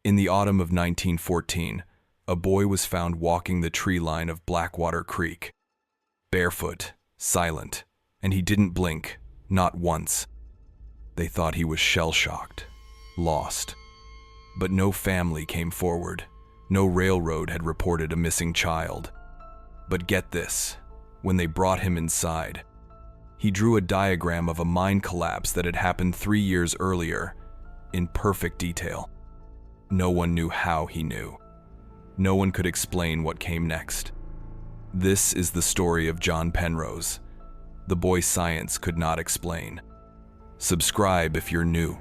In the autumn of 1914, a boy was found walking the tree line of Blackwater Creek. Barefoot, silent, and he didn't blink, not once. They thought he was shell-shocked, lost. But no family came forward. No railroad had reported a missing child. But get this, when they brought him inside, he drew a diagram of a mine collapse that had happened 3 years earlier, in perfect detail. No one knew how he knew. No one could explain what came next. This is the story of John Penrose, the boy science could not explain. Subscribe if you're new.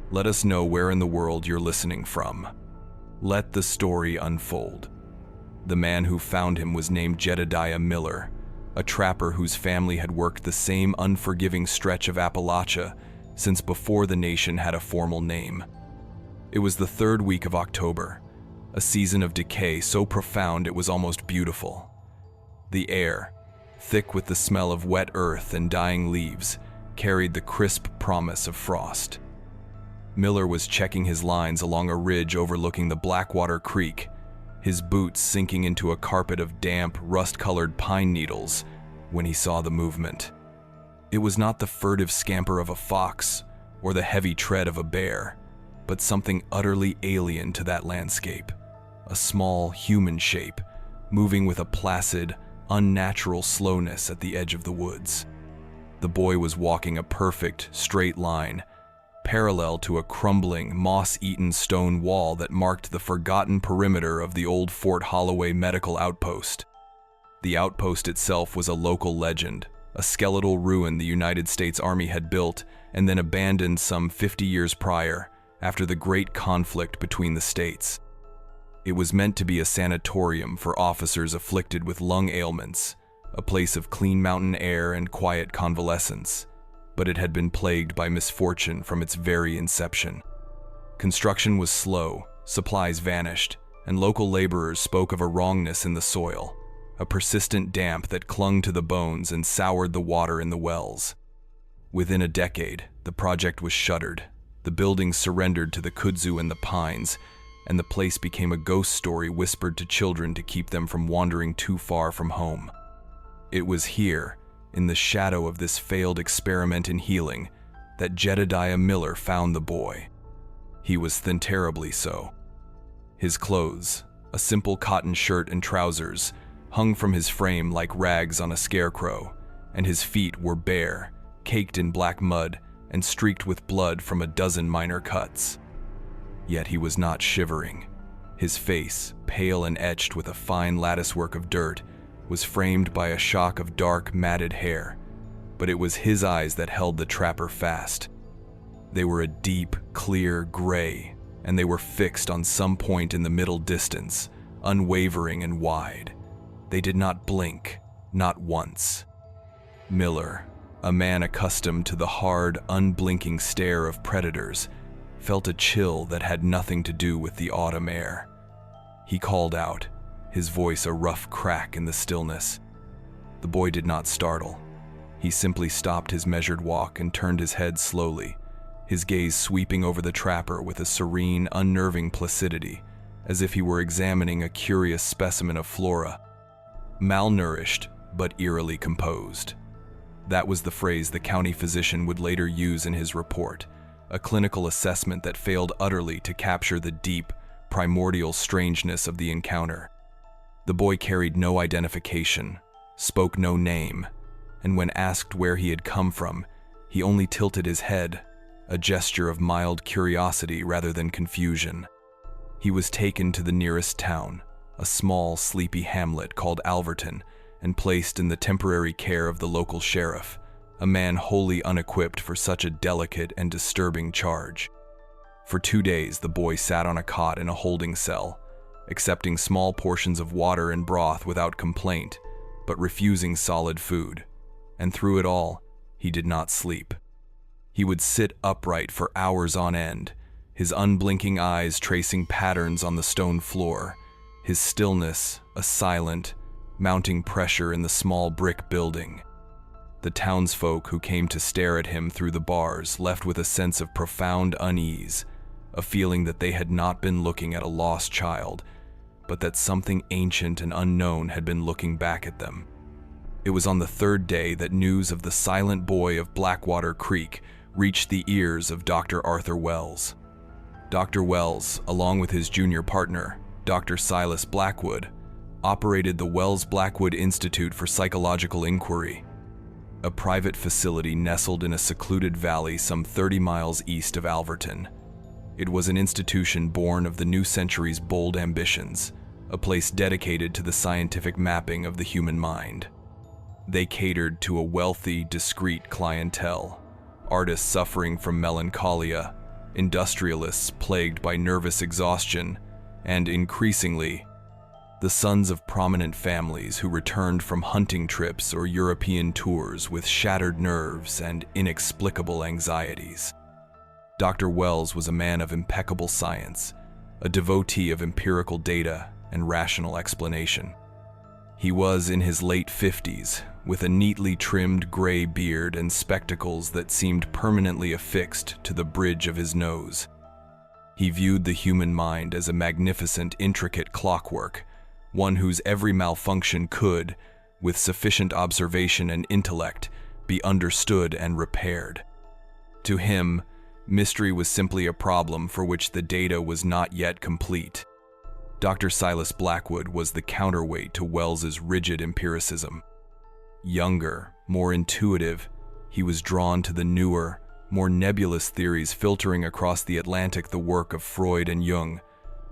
Let us know where in the world you're listening from. Let the story unfold. The man who found him was named Jedediah Miller, a trapper whose family had worked the same unforgiving stretch of Appalachia since before the nation had a formal name. It was the 3rd week of October, a season of decay so profound it was almost beautiful. The air, thick with the smell of wet earth and dying leaves, carried the crisp promise of frost. Miller was checking his lines along a ridge overlooking the Blackwater Creek, his boots sinking into a carpet of damp, rust-colored pine needles when he saw the movement. It was not the furtive scamper of a fox or the heavy tread of a bear, but something utterly alien to that landscape, a small human shape, moving with a placid, unnatural slowness at the edge of the woods. The boy was walking a perfect, straight line, parallel to a crumbling, moss-eaten stone wall that marked the forgotten perimeter of the old Fort Holloway Medical Outpost. The outpost itself was a local legend, a skeletal ruin the United States Army had built and then abandoned some 50 years prior, after the great conflict between the states. It was meant to be a sanatorium for officers afflicted with lung ailments, a place of clean mountain air and quiet convalescence, but it had been plagued by misfortune from its very inception. Construction was slow, supplies vanished, and local laborers spoke of a wrongness in the soil, a persistent damp that clung to the bones and soured the water in the wells. Within a decade, the project was shuttered, the buildings surrendered to the kudzu and the pines, and the place became a ghost story whispered to children to keep them from wandering too far from home. It was here, in the shadow of this failed experiment in healing, that Jedediah Miller found the boy. He was thin, terribly so. His clothes, a simple cotton shirt and trousers, hung from his frame like rags on a scarecrow, and his feet were bare, caked in black mud, and streaked with blood from a dozen minor cuts. Yet he was not shivering. His face, pale and etched with a fine latticework of dirt, was framed by a shock of dark, matted hair, but it was his eyes that held the trapper fast. They were a deep, clear gray, and they were fixed on some point in the middle distance, unwavering and wide. They did not blink, not once. Miller, a man accustomed to the hard, unblinking stare of predators, felt a chill that had nothing to do with the autumn air. He called out, his voice a rough crack in the stillness. The boy did not startle. He simply stopped his measured walk and turned his head slowly, his gaze sweeping over the trapper with a serene, unnerving placidity, as if he were examining a curious specimen of flora. Malnourished, but eerily composed. That was the phrase the county physician would later use in his report, a clinical assessment that failed utterly to capture the deep, primordial strangeness of the encounter. The boy carried no identification, spoke no name, and when asked where he had come from, he only tilted his head, a gesture of mild curiosity rather than confusion. He was taken to the nearest town, a small, sleepy hamlet called Alverton, and placed in the temporary care of the local sheriff, a man wholly unequipped for such a delicate and disturbing charge. For 2 days, the boy sat on a cot in a holding cell, accepting small portions of water and broth without complaint, but refusing solid food. And through it all, he did not sleep. He would sit upright for hours on end, his unblinking eyes tracing patterns on the stone floor, his stillness a silent, mounting pressure in the small brick building. The townsfolk who came to stare at him through the bars left with a sense of profound unease, a feeling that they had not been looking at a lost child, but that something ancient and unknown had been looking back at them. It was on the third day that news of the silent boy of Blackwater Creek reached the ears of Dr. Arthur Wells. Dr. Wells, along with his junior partner, Dr. Silas Blackwood, operated the Wells Blackwood Institute for Psychological Inquiry, a private facility nestled in a secluded valley some 30 miles east of Alverton. It was an institution born of the new century's bold ambitions, a place dedicated to the scientific mapping of the human mind. They catered to a wealthy, discreet clientele, artists suffering from melancholia, industrialists plagued by nervous exhaustion, and increasingly, the sons of prominent families who returned from hunting trips or European tours with shattered nerves and inexplicable anxieties. Dr. Wells was a man of impeccable science, a devotee of empirical data and rational explanation. He was in his late 50s, with a neatly trimmed gray beard and spectacles that seemed permanently affixed to the bridge of his nose. He viewed the human mind as a magnificent, intricate clockwork, one whose every malfunction could, with sufficient observation and intellect, be understood and repaired. To him, mystery was simply a problem for which the data was not yet complete. Dr. Silas Blackwood was the counterweight to Wells's rigid empiricism. Younger, more intuitive, he was drawn to the newer, more nebulous theories filtering across the Atlantic, the work of Freud and Jung,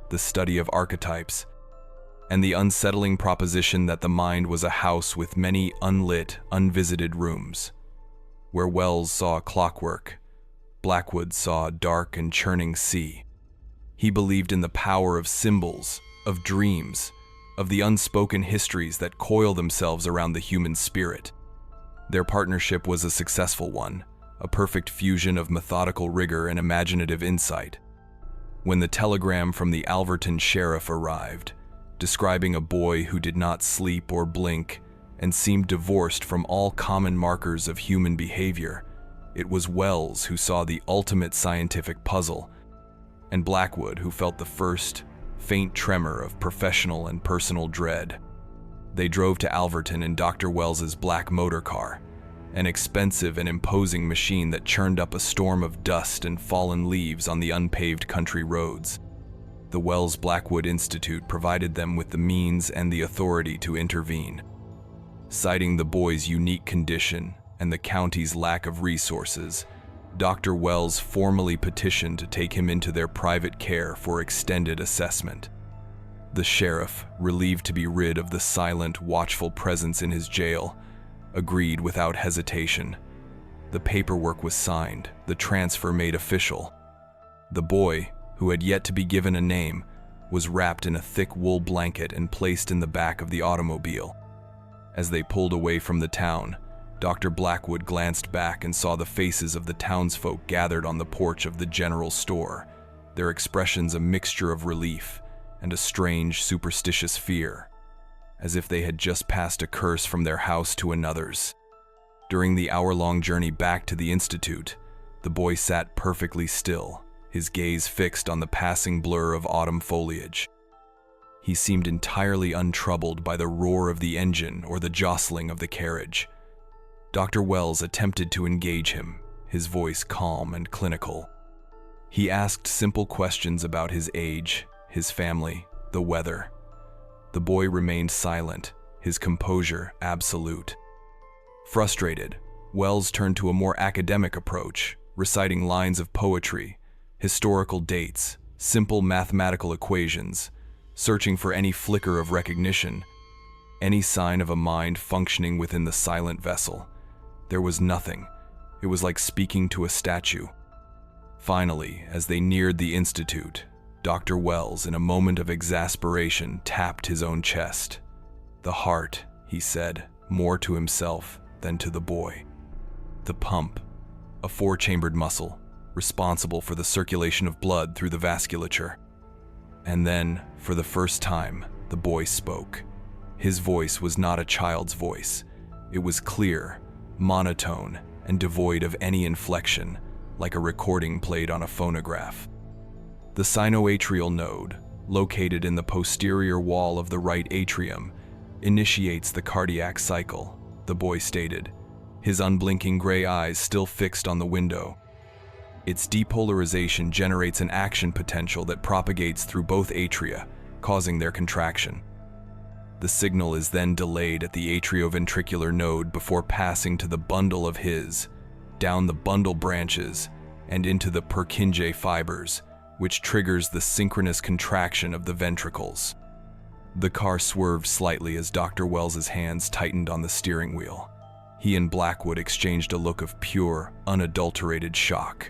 the study of archetypes, and the unsettling proposition that the mind was a house with many unlit, unvisited rooms. Where Wells saw clockwork, Blackwood saw a dark and churning sea. He believed in the power of symbols, of dreams, of the unspoken histories that coil themselves around the human spirit. Their partnership was a successful one, a perfect fusion of methodical rigor and imaginative insight. When the telegram from the Alverton sheriff arrived, describing a boy who did not sleep or blink and seemed divorced from all common markers of human behavior, it was Wells who saw the ultimate scientific puzzle, and Blackwood who felt the first, faint tremor of professional and personal dread. They drove to Alverton in Dr. Wells's black motor car, an expensive and imposing machine that churned up a storm of dust and fallen leaves on the unpaved country roads. The Wells Blackwood Institute provided them with the means and the authority to intervene. Citing the boy's unique condition and the county's lack of resources, Dr. Wells formally petitioned to take him into their private care for extended assessment. The sheriff, relieved to be rid of the silent, watchful presence in his jail, agreed without hesitation. The paperwork was signed, the transfer made official. The boy, who had yet to be given a name, was wrapped in a thick wool blanket and placed in the back of the automobile. As they pulled away from the town, Dr. Blackwood glanced back and saw the faces of the townsfolk gathered on the porch of the general store, their expressions a mixture of relief and a strange, superstitious fear, as if they had just passed a curse from their house to another's. During the hour-long journey back to the institute, the boy sat perfectly still, his gaze fixed on the passing blur of autumn foliage. He seemed entirely untroubled by the roar of the engine or the jostling of the carriage. Dr. Wells attempted to engage him, his voice calm and clinical. He asked simple questions about his age, his family, the weather. The boy remained silent, his composure absolute. Frustrated, Wells turned to a more academic approach, reciting lines of poetry, historical dates, simple mathematical equations, searching for any flicker of recognition, any sign of a mind functioning within the silent vessel. There was nothing. It was like speaking to a statue. Finally, as they neared the institute, Dr. Wells, in a moment of exasperation, tapped his own chest. The heart, he said, more to himself than to the boy. The pump, a four-chambered muscle, responsible for the circulation of blood through the vasculature. And then, for the first time, the boy spoke. His voice was not a child's voice. It was clear, monotone, and devoid of any inflection, like a recording played on a phonograph. The sinoatrial node, located in the posterior wall of the right atrium, initiates the cardiac cycle, the boy stated, his unblinking gray eyes still fixed on the window. Its depolarization generates an action potential that propagates through both atria, causing their contraction. The signal is then delayed at the atrioventricular node before passing to the bundle of His, down the bundle branches, and into the Purkinje fibers, which triggers the synchronous contraction of the ventricles. The car swerved slightly as Dr. Wells's hands tightened on the steering wheel. He and Blackwood exchanged a look of pure, unadulterated shock.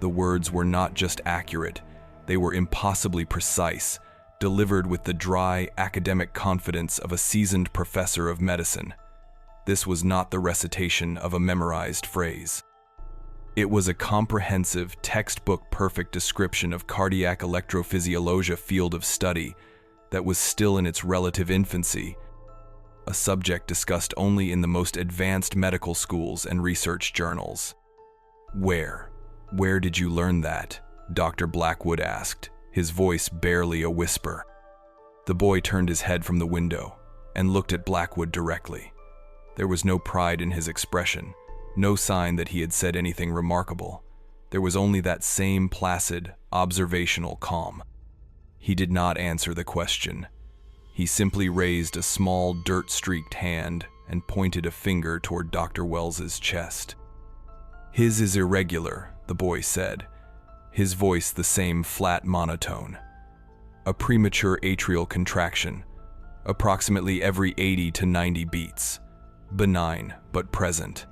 The words were not just accurate, they were impossibly precise, delivered with the dry, academic confidence of a seasoned professor of medicine. This was not the recitation of a memorized phrase. It was a comprehensive, textbook-perfect description of cardiac electrophysiology field of study that was still in its relative infancy, a subject discussed only in the most advanced medical schools and research journals. Where did you learn that? Dr. Blackwood asked, his voice barely a whisper. The boy turned his head from the window and looked at Blackwood directly. There was no pride in his expression, no sign that he had said anything remarkable. There was only that same placid, observational calm. He did not answer the question. He simply raised a small, dirt-streaked hand and pointed a finger toward Dr. Wells's chest. His is irregular, the boy said, his voice the same flat monotone. A premature atrial contraction, approximately every 80 to 90 beats. Benign, but present.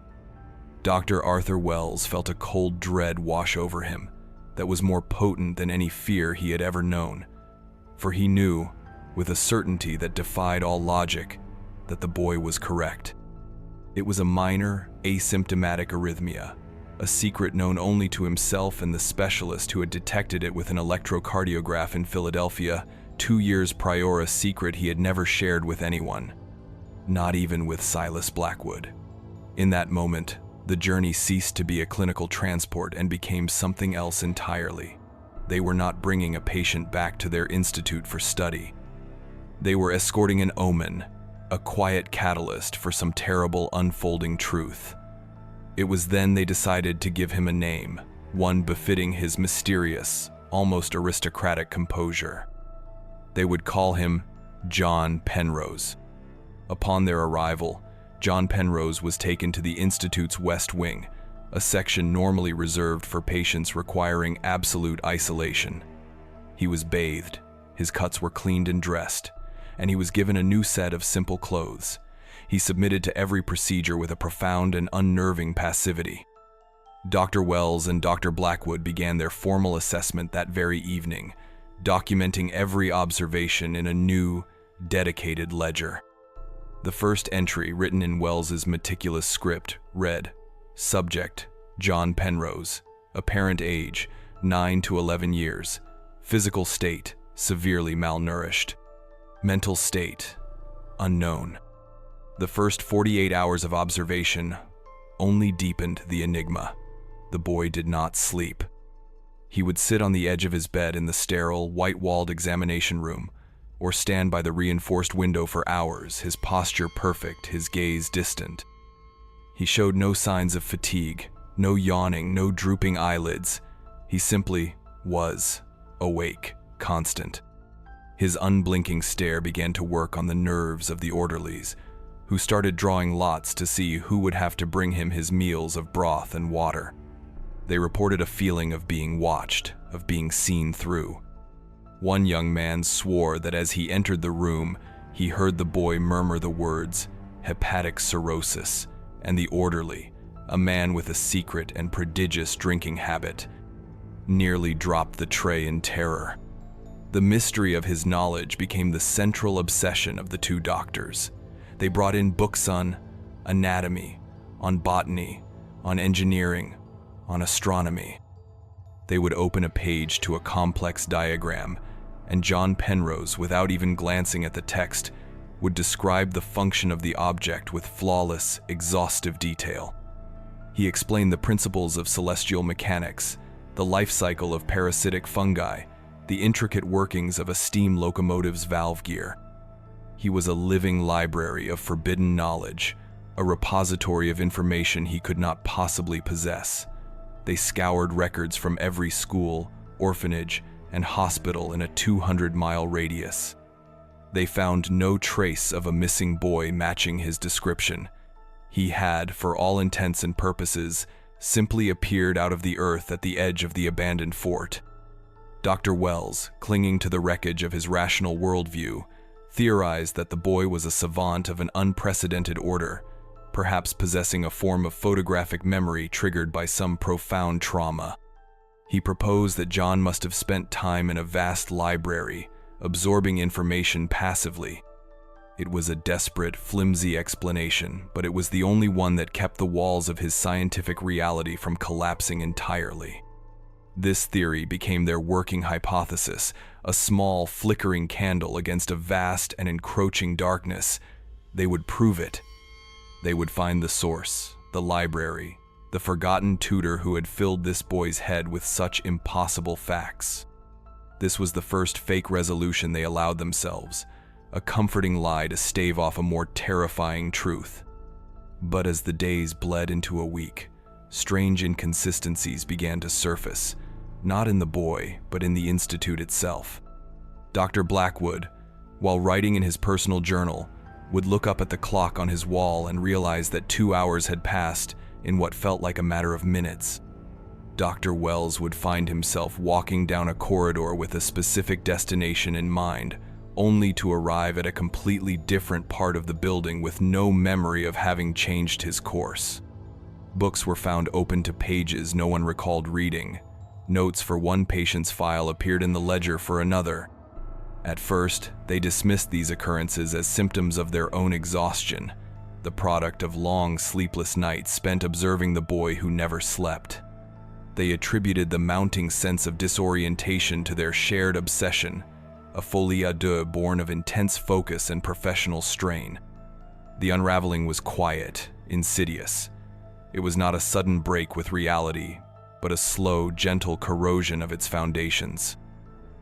Dr. Arthur Wells felt a cold dread wash over him that was more potent than any fear he had ever known, for he knew, with a certainty that defied all logic, that the boy was correct. It was a minor, asymptomatic arrhythmia, a secret known only to himself and the specialist who had detected it with an electrocardiograph in Philadelphia 2 years prior, a secret he had never shared with anyone, not even with Silas Blackwood. In that moment, the journey ceased to be a clinical transport and became something else entirely. They were not bringing a patient back to their institute for study. They were escorting an omen, a quiet catalyst for some terrible unfolding truth. It was then they decided to give him a name, one befitting his mysterious, almost aristocratic composure. They would call him John Penrose. Upon their arrival, John Penrose was taken to the Institute's West Wing, a section normally reserved for patients requiring absolute isolation. He was bathed, his cuts were cleaned and dressed, and he was given a new set of simple clothes. He submitted to every procedure with a profound and unnerving passivity. Dr. Wells and Dr. Blackwood began their formal assessment that very evening, documenting every observation in a new, dedicated ledger. The first entry, written in Wells's meticulous script, read, Subject, John Penrose, apparent age, 9 to 11 years, physical state, severely malnourished, mental state, unknown. The first 48 hours of observation only deepened the enigma. The boy did not sleep. He would sit on the edge of his bed in the sterile, white-walled examination room, or stand by the reinforced window for hours, his posture perfect, his gaze distant. He showed no signs of fatigue, no yawning, no drooping eyelids. He simply was awake, constant. His unblinking stare began to work on the nerves of the orderlies, who started drawing lots to see who would have to bring him his meals of broth and water. They reported a feeling of being watched, of being seen through. One young man swore that as he entered the room, he heard the boy murmur the words, hepatic cirrhosis, and the orderly, a man with a secret and prodigious drinking habit, nearly dropped the tray in terror. The mystery of his knowledge became the central obsession of the two doctors. They brought in books on anatomy, on botany, on engineering, on astronomy. They would open a page to a complex diagram, and John Penrose, without even glancing at the text, would describe the function of the object with flawless, exhaustive detail. He explained the principles of celestial mechanics, the life cycle of parasitic fungi, the intricate workings of a steam locomotive's valve gear. He was a living library of forbidden knowledge, a repository of information he could not possibly possess. They scoured records from every school, orphanage, and hospital in a 200-mile radius. They found no trace of a missing boy matching his description. He had, for all intents and purposes, simply appeared out of the earth at the edge of the abandoned fort. Dr. Wells, clinging to the wreckage of his rational worldview, theorized that the boy was a savant of an unprecedented order, perhaps possessing a form of photographic memory triggered by some profound trauma. He proposed that John must have spent time in a vast library, absorbing information passively. It was a desperate, flimsy explanation, but it was the only one that kept the walls of his scientific reality from collapsing entirely. This theory became their working hypothesis, a small, flickering candle against a vast and encroaching darkness. They would prove it. They would find the source, the library, the forgotten tutor who had filled this boy's head with such impossible facts. This was the first fake resolution they allowed themselves, a comforting lie to stave off a more terrifying truth. But as the days bled into a week, strange inconsistencies began to surface, not in the boy, but in the institute itself. Dr. Blackwood, while writing in his personal journal, would look up at the clock on his wall and realize that 2 hours had passed in what felt like a matter of minutes. Dr. Wells would find himself walking down a corridor with a specific destination in mind, only to arrive at a completely different part of the building with no memory of having changed his course. Books were found open to pages no one recalled reading. Notes for one patient's file appeared in the ledger for another. At first, they dismissed these occurrences as symptoms of their own exhaustion, the product of long, sleepless nights spent observing the boy who never slept. They attributed the mounting sense of disorientation to their shared obsession, a folie à deux born of intense focus and professional strain. The unraveling was quiet, insidious. It was not a sudden break with reality, but a slow, gentle corrosion of its foundations.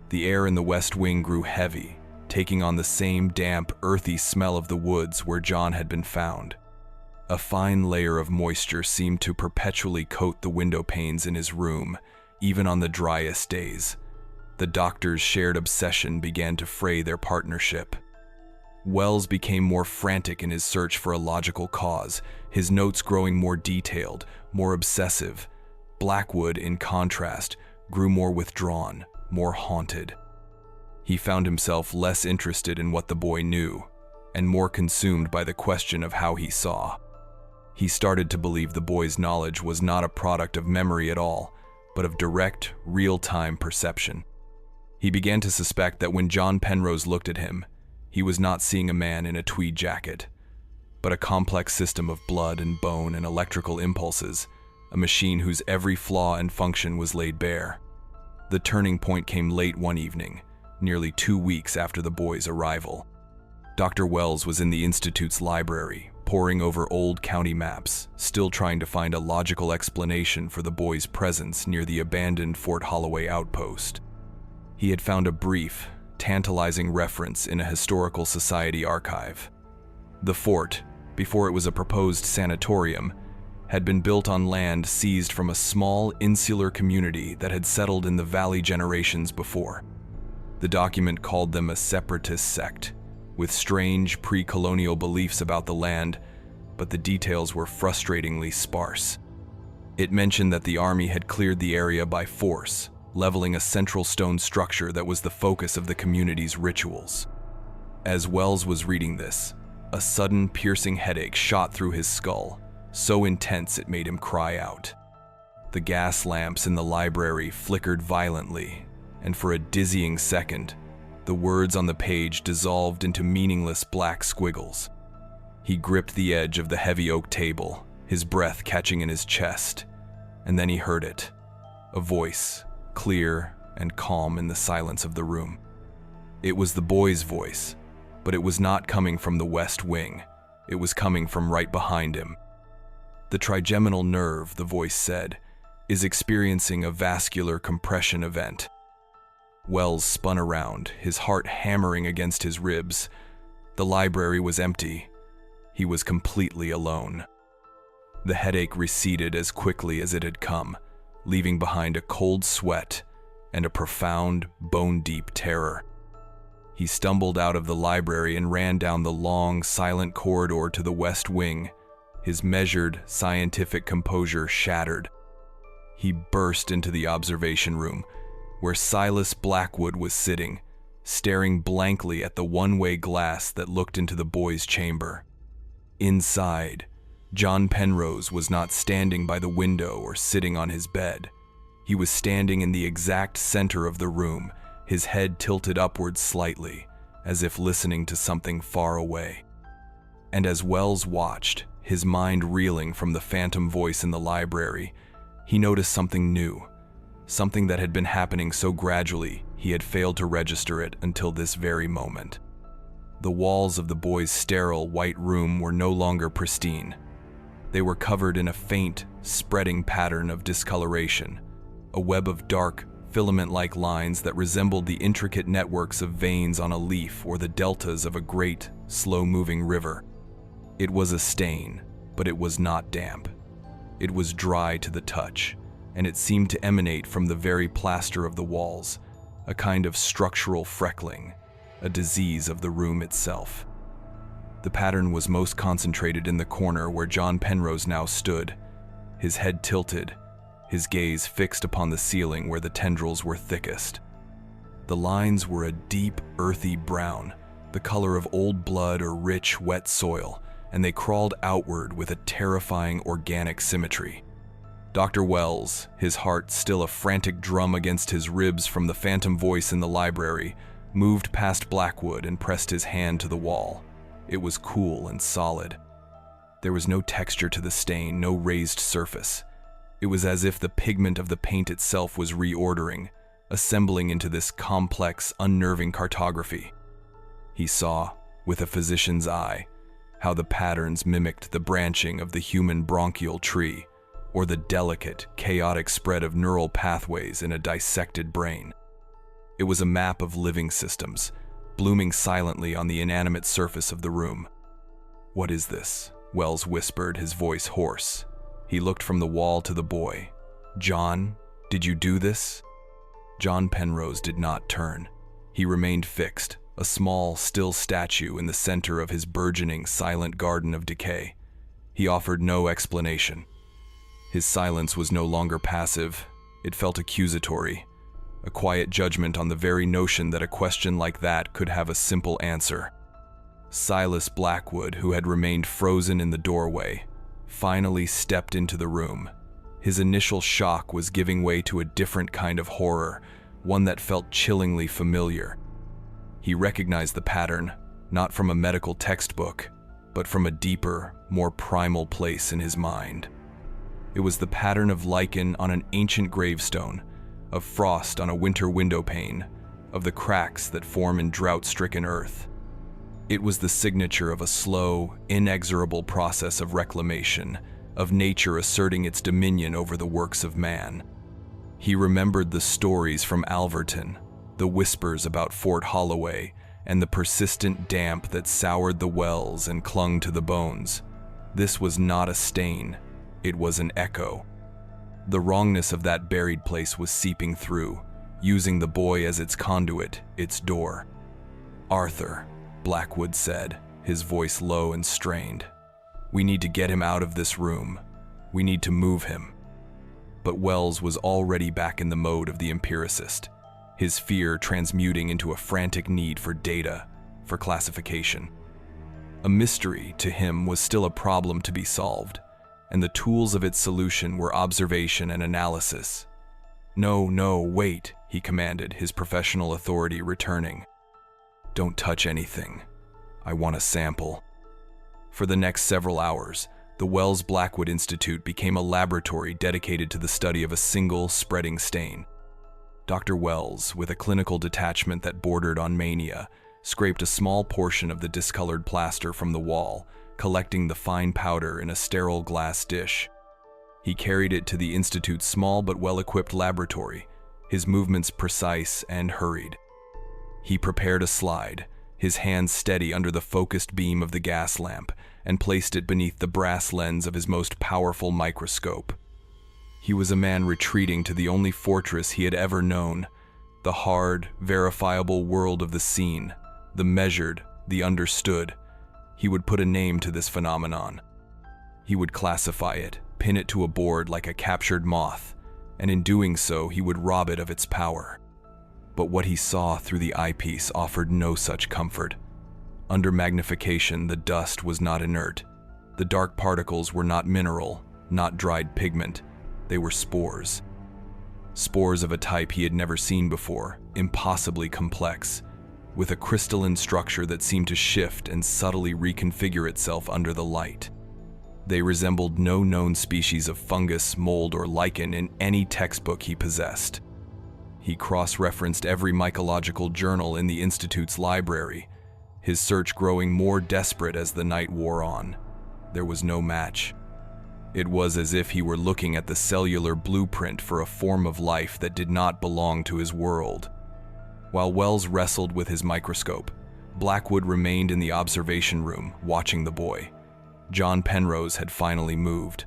The air in the West Wing grew heavy, taking on the same damp, earthy smell of the woods where John had been found. A fine layer of moisture seemed to perpetually coat the window panes in his room, even on the driest days. The doctor's shared obsession began to fray their partnership. Wells became more frantic in his search for a logical cause, his notes growing more detailed, more obsessive. Blackwood, in contrast, grew more withdrawn, more haunted. He found himself less interested in what the boy knew, and more consumed by the question of how he saw. He started to believe the boy's knowledge was not a product of memory at all, but of direct, real-time perception. He began to suspect that when John Penrose looked at him, he was not seeing a man in a tweed jacket, but a complex system of blood and bone and electrical impulses, a machine whose every flaw and function was laid bare. The turning point came late one evening, nearly 2 weeks after the boy's arrival. Dr. Wells was in the Institute's library, poring over old county maps, still trying to find a logical explanation for the boy's presence near the abandoned Fort Holloway outpost. He had found a brief, tantalizing reference in a historical society archive. The fort, before it was a proposed sanatorium, had been built on land seized from a small, insular community that had settled in the valley generations before. The document called them a separatist sect, with strange pre-colonial beliefs about the land, but the details were frustratingly sparse. It mentioned that the army had cleared the area by force, leveling a central stone structure that was the focus of the community's rituals. As Wells was reading this, a sudden piercing headache shot through his skull, so intense it made him cry out. The gas lamps in the library flickered violently, and for a dizzying second, the words on the page dissolved into meaningless black squiggles. He gripped the edge of the heavy oak table, his breath catching in his chest, and then he heard it, a voice, clear and calm in the silence of the room. It was the boy's voice, but it was not coming from the West Wing. It was coming from right behind him. The trigeminal nerve, the voice said, is experiencing a vascular compression event. Wells spun around, his heart hammering against his ribs. The library was empty. He was completely alone. The headache receded as quickly as it had come, leaving behind a cold sweat and a profound, bone-deep terror. He stumbled out of the library and ran down the long, silent corridor to the west wing, his measured, scientific composure shattered. He burst into the observation room, where Silas Blackwood was sitting, staring blankly at the one-way glass that looked into the boy's chamber. Inside, John Penrose was not standing by the window or sitting on his bed. He was standing in the exact center of the room, his head tilted upward slightly, as if listening to something far away. And as Wells watched, his mind reeling from the phantom voice in the library, he noticed something new, something that had been happening so gradually he had failed to register it until this very moment. The walls of the boy's sterile white room were no longer pristine. They were covered in a faint, spreading pattern of discoloration, a web of dark, filament-like lines that resembled the intricate networks of veins on a leaf or the deltas of a great, slow-moving river. It was a stain, but it was not damp. It was dry to the touch, and it seemed to emanate from the very plaster of the walls, a kind of structural freckling, a disease of the room itself. The pattern was most concentrated in the corner where John Penrose now stood, his head tilted, his gaze fixed upon the ceiling where the tendrils were thickest. The lines were a deep, earthy brown, the color of old blood or rich, wet soil, and they crawled outward with a terrifying organic symmetry. Dr. Wells, his heart still a frantic drum against his ribs from the phantom voice in the library, moved past Blackwood and pressed his hand to the wall. It was cool and solid. There was no texture to the stain, no raised surface. It was as if the pigment of the paint itself was reordering, assembling into this complex, unnerving cartography. He saw, with a physician's eye, how the patterns mimicked the branching of the human bronchial tree, or the delicate, chaotic spread of neural pathways in a dissected brain. It was a map of living systems, blooming silently on the inanimate surface of the room. "What is this?" Wells whispered, his voice hoarse. He looked from the wall to the boy. "John, did you do this?" John Penrose did not turn. He remained fixed, a small, still statue in the center of his burgeoning, silent garden of decay. He offered no explanation. His silence was no longer passive. It felt accusatory, a quiet judgment on the very notion that a question like that could have a simple answer. Silas Blackwood, who had remained frozen in the doorway, finally stepped into the room. His initial shock was giving way to a different kind of horror, one that felt chillingly familiar. He recognized the pattern, not from a medical textbook, but from a deeper, more primal place in his mind. It was the pattern of lichen on an ancient gravestone, of frost on a winter window pane, of the cracks that form in drought-stricken earth. It was the signature of a slow, inexorable process of reclamation, of nature asserting its dominion over the works of man. He remembered the stories from Alverton, the whispers about Fort Holloway, and the persistent damp that soured the wells and clung to the bones. This was not a stain, it was an echo. The wrongness of that buried place was seeping through, using the boy as its conduit, its door. "Arthur," Blackwood said, his voice low and strained. "We need to get him out of this room. We need to move him." But Wells was already back in the mode of the empiricist, his fear transmuting into a frantic need for data, for classification. A mystery, to him, was still a problem to be solved, and the tools of its solution were observation and analysis. No, wait," he commanded, his professional authority returning. "Don't touch anything. I want a sample." For the next several hours, the Wells Blackwood Institute became a laboratory dedicated to the study of a single, spreading stain. Dr. Wells, with a clinical detachment that bordered on mania, scraped a small portion of the discolored plaster from the wall, collecting the fine powder in a sterile glass dish. He carried it to the Institute's small but well-equipped laboratory, his movements precise and hurried. He prepared a slide, his hands steady under the focused beam of the gas lamp, and placed it beneath the brass lens of his most powerful microscope. He was a man retreating to the only fortress he had ever known, the hard, verifiable world of the seen, the measured, the understood. He would put a name to this phenomenon. He would classify it, pin it to a board like a captured moth, and in doing so he would rob it of its power. But what he saw through the eyepiece offered no such comfort. Under magnification, the dust was not inert. The dark particles were not mineral, not dried pigment. They were spores. Spores of a type he had never seen before, impossibly complex, with a crystalline structure that seemed to shift and subtly reconfigure itself under the light. They resembled no known species of fungus, mold, or lichen in any textbook he possessed. He cross-referenced every mycological journal in the Institute's library, his search growing more desperate as the night wore on. There was no match. It was as if he were looking at the cellular blueprint for a form of life that did not belong to his world. While Wells wrestled with his microscope, Blackwood remained in the observation room, watching the boy. John Penrose had finally moved.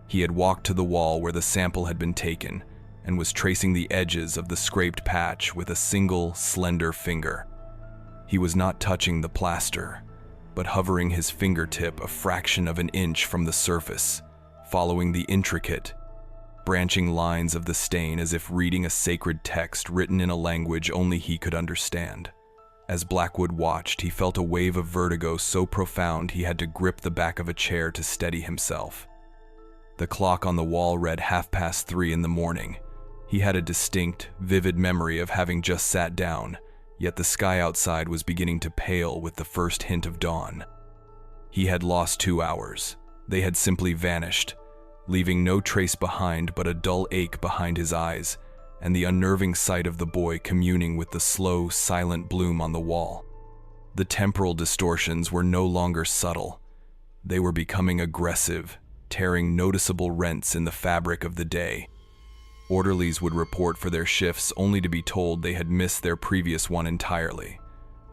He had walked to the wall where the sample had been taken and was tracing the edges of the scraped patch with a single, slender finger. He was not touching the plaster, but hovering his fingertip a fraction of an inch from the surface, following the intricate, branching lines of the stain as if reading a sacred text written in a language only he could understand. As Blackwood watched, he felt a wave of vertigo so profound he had to grip the back of a chair to steady himself. The clock on the wall read 3:30 in the morning. He had a distinct, vivid memory of having just sat down, yet the sky outside was beginning to pale with the first hint of dawn. He had lost 2 hours. They had simply vanished, leaving no trace behind but a dull ache behind his eyes and the unnerving sight of the boy communing with the slow, silent bloom on the wall. The temporal distortions were no longer subtle. They were becoming aggressive, tearing noticeable rents in the fabric of the day. Orderlies would report for their shifts only to be told they had missed their previous one entirely,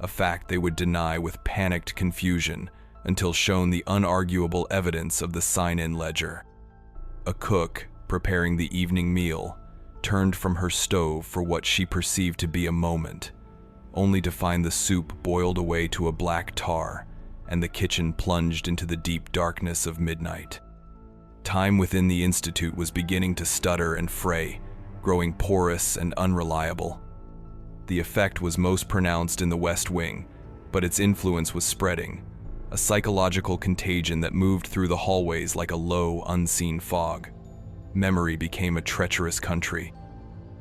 a fact they would deny with panicked confusion until shown the unarguable evidence of the sign-in ledger. A cook, preparing the evening meal, turned from her stove for what she perceived to be a moment, only to find the soup boiled away to a black tar and the kitchen plunged into the deep darkness of midnight. Time within the Institute was beginning to stutter and fray, growing porous and unreliable. The effect was most pronounced in the West Wing, but its influence was spreading, a psychological contagion that moved through the hallways like a low, unseen fog. Memory became a treacherous country.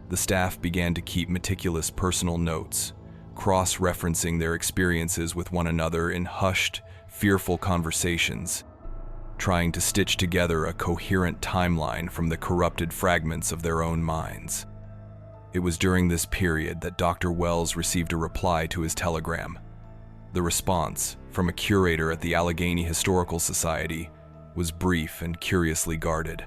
The staff began to keep meticulous personal notes, cross-referencing their experiences with one another in hushed, fearful conversations, trying to stitch together a coherent timeline from the corrupted fragments of their own minds. It was during this period that Dr. Wells received a reply to his telegram. The response, from a curator at the Allegheny Historical Society, was brief and curiously guarded.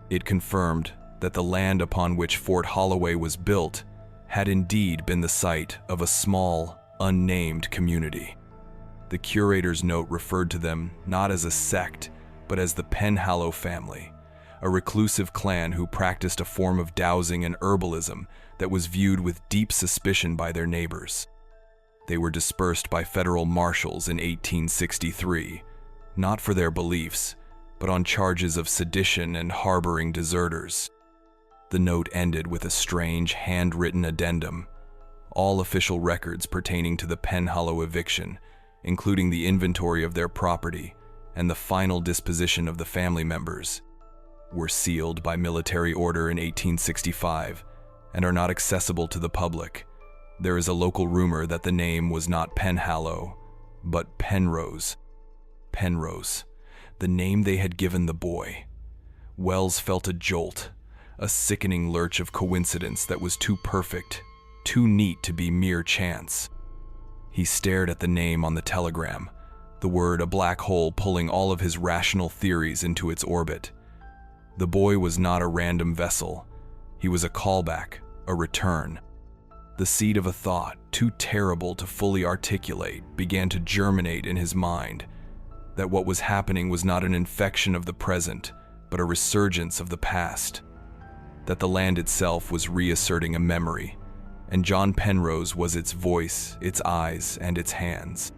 It confirmed that the land upon which Fort Holloway was built had indeed been the site of a small, unnamed community. The curator's note referred to them not as a sect, but as the Penhallow family, a reclusive clan who practiced a form of dowsing and herbalism that was viewed with deep suspicion by their neighbors. They were dispersed by federal marshals in 1863, not for their beliefs, but on charges of sedition and harboring deserters. The note ended with a strange, handwritten addendum. All official records pertaining to the Penhallow eviction, including the inventory of their property and the final disposition of the family members, were sealed by military order in 1865 and are not accessible to the public. There is a local rumor that the name was not Penhallow, but Penrose. Penrose, the name they had given the boy. Wells felt a jolt, a sickening lurch of coincidence that was too perfect, too neat to be mere chance. He stared at the name on the telegram, the word a black hole pulling all of his rational theories into its orbit. The boy was not a random vessel. He was a callback, a return. The seed of a thought, too terrible to fully articulate, began to germinate in his mind, that what was happening was not an infection of the present, but a resurgence of the past. That the land itself was reasserting a memory, and John Penrose was its voice, its eyes, and its hands.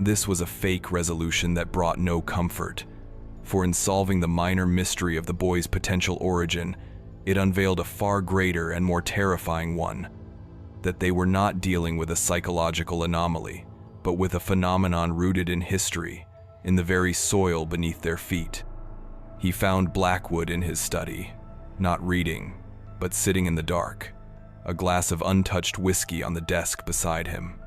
This was a fake resolution that brought no comfort, for in solving the minor mystery of the boy's potential origin, it unveiled a far greater and more terrifying one, that they were not dealing with a psychological anomaly, but with a phenomenon rooted in history, in the very soil beneath their feet. He found Blackwood in his study, not reading, but sitting in the dark, a glass of untouched whiskey on the desk beside him.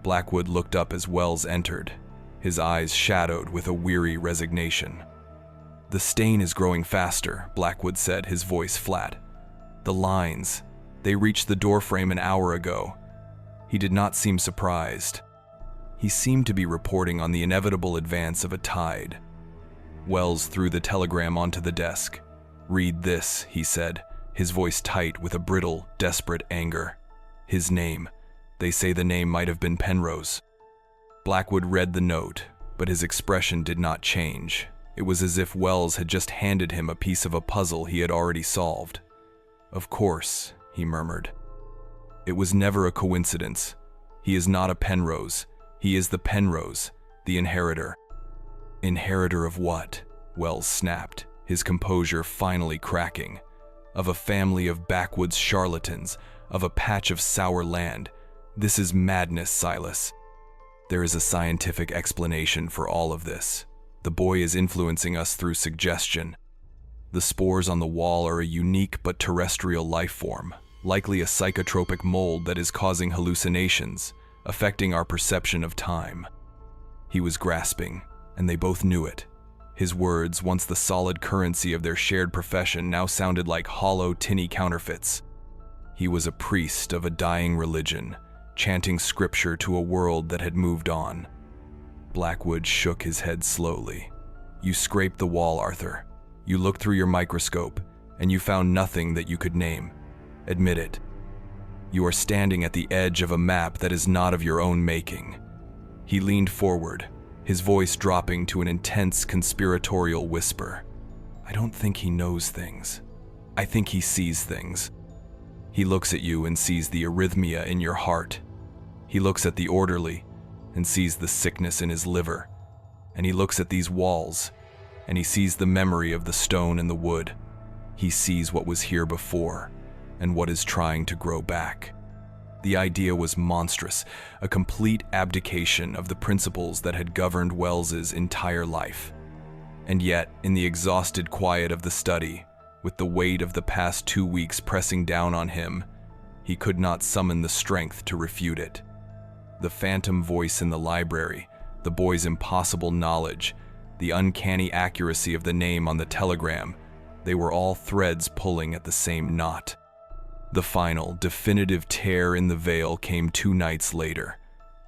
Blackwood looked up as Wells entered, his eyes shadowed with a weary resignation. "The stain is growing faster," Blackwood said, his voice flat. "The lines, they reached the doorframe an hour ago." He did not seem surprised. He seemed to be reporting on the inevitable advance of a tide. Wells threw the telegram onto the desk. "Read this," he said, his voice tight with a brittle, desperate anger. "His name. They say the name might have been Penrose." Blackwood read the note, but his expression did not change. It was as if Wells had just handed him a piece of a puzzle he had already solved. "Of course," he murmured. "It was never a coincidence. He is not a Penrose. He is the Penrose, the inheritor." "Inheritor of what?" Wells snapped, his composure finally cracking. "Of a family of backwoods charlatans, of a patch of sour land. This is madness, Silas." "There is a scientific explanation for all of this. The boy is influencing us through suggestion. The spores on the wall are a unique but terrestrial life form, likely a psychotropic mold that is causing hallucinations, affecting our perception of time." He was grasping, and they both knew it. His words, once the solid currency of their shared profession, now sounded like hollow, tinny counterfeits. He was a priest of a dying religion, chanting scripture to a world that had moved on. Blackwood shook his head slowly. "You scraped the wall, Arthur. You looked through your microscope, and you found nothing that you could name. Admit it. You are standing at the edge of a map that is not of your own making." He leaned forward, his voice dropping to an intense conspiratorial whisper. "I don't think he knows things. I think he sees things. He looks at you and sees the arrhythmia in your heart. He looks at the orderly and sees the sickness in his liver. And he looks at these walls, and he sees the memory of the stone and the wood. He sees what was here before, and what is trying to grow back." The idea was monstrous, a complete abdication of the principles that had governed Wells's entire life. And yet, in the exhausted quiet of the study, with the weight of the past 2 weeks pressing down on him, he could not summon the strength to refute it. The phantom voice in the library, the boy's impossible knowledge, the uncanny accuracy of the name on the telegram, they were all threads pulling at the same knot. The final, definitive tear in the veil came 2 nights later.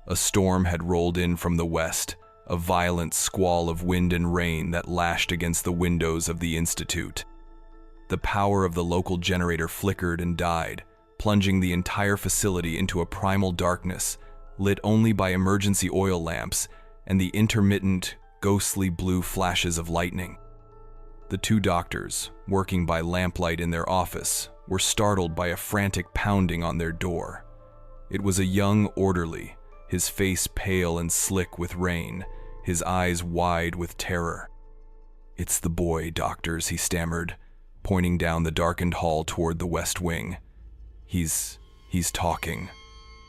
A storm had rolled in from the west, a violent squall of wind and rain that lashed against the windows of the Institute. The power of the local generator flickered and died, plunging the entire facility into a primal darkness, lit only by emergency oil lamps and the intermittent, ghostly blue flashes of lightning. The 2 doctors, working by lamplight in their office, were startled by a frantic pounding on their door. It was a young orderly, his face pale and slick with rain, his eyes wide with terror. "It's the boy, doctors," he stammered, pointing down the darkened hall toward the west wing. He's talking,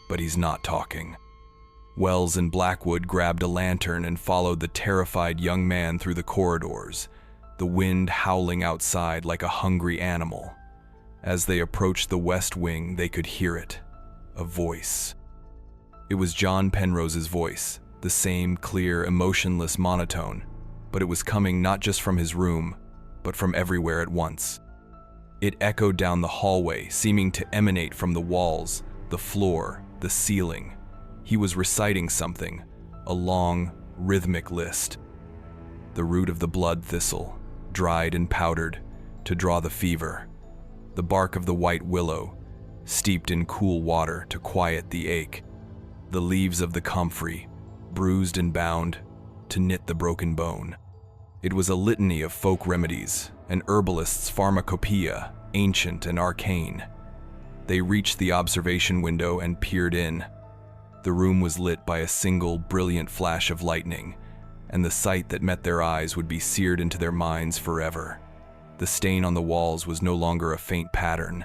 but he's not talking." Wells and Blackwood grabbed a lantern and followed the terrified young man through the corridors, the wind howling outside like a hungry animal. As they approached the west wing, they could hear it, a voice. It was John Penrose's voice, the same clear, emotionless monotone, but it was coming not just from his room, but from everywhere at once. It echoed down the hallway, seeming to emanate from the walls, the floor, the ceiling. He was reciting something, a long, rhythmic list. "The root of the blood thistle, dried and powdered, to draw the fever. the bark of the white willow, steeped in cool water to quiet the ache, the leaves of the comfrey, bruised and bound, to knit the broken bone. It was a litany of folk remedies, an herbalist's pharmacopoeia, ancient and arcane. They reached the observation window and peered in. The room was lit by a single brilliant flash of lightning, and the sight that met their eyes would be seared into their minds forever. The stain on the walls was no longer a faint pattern.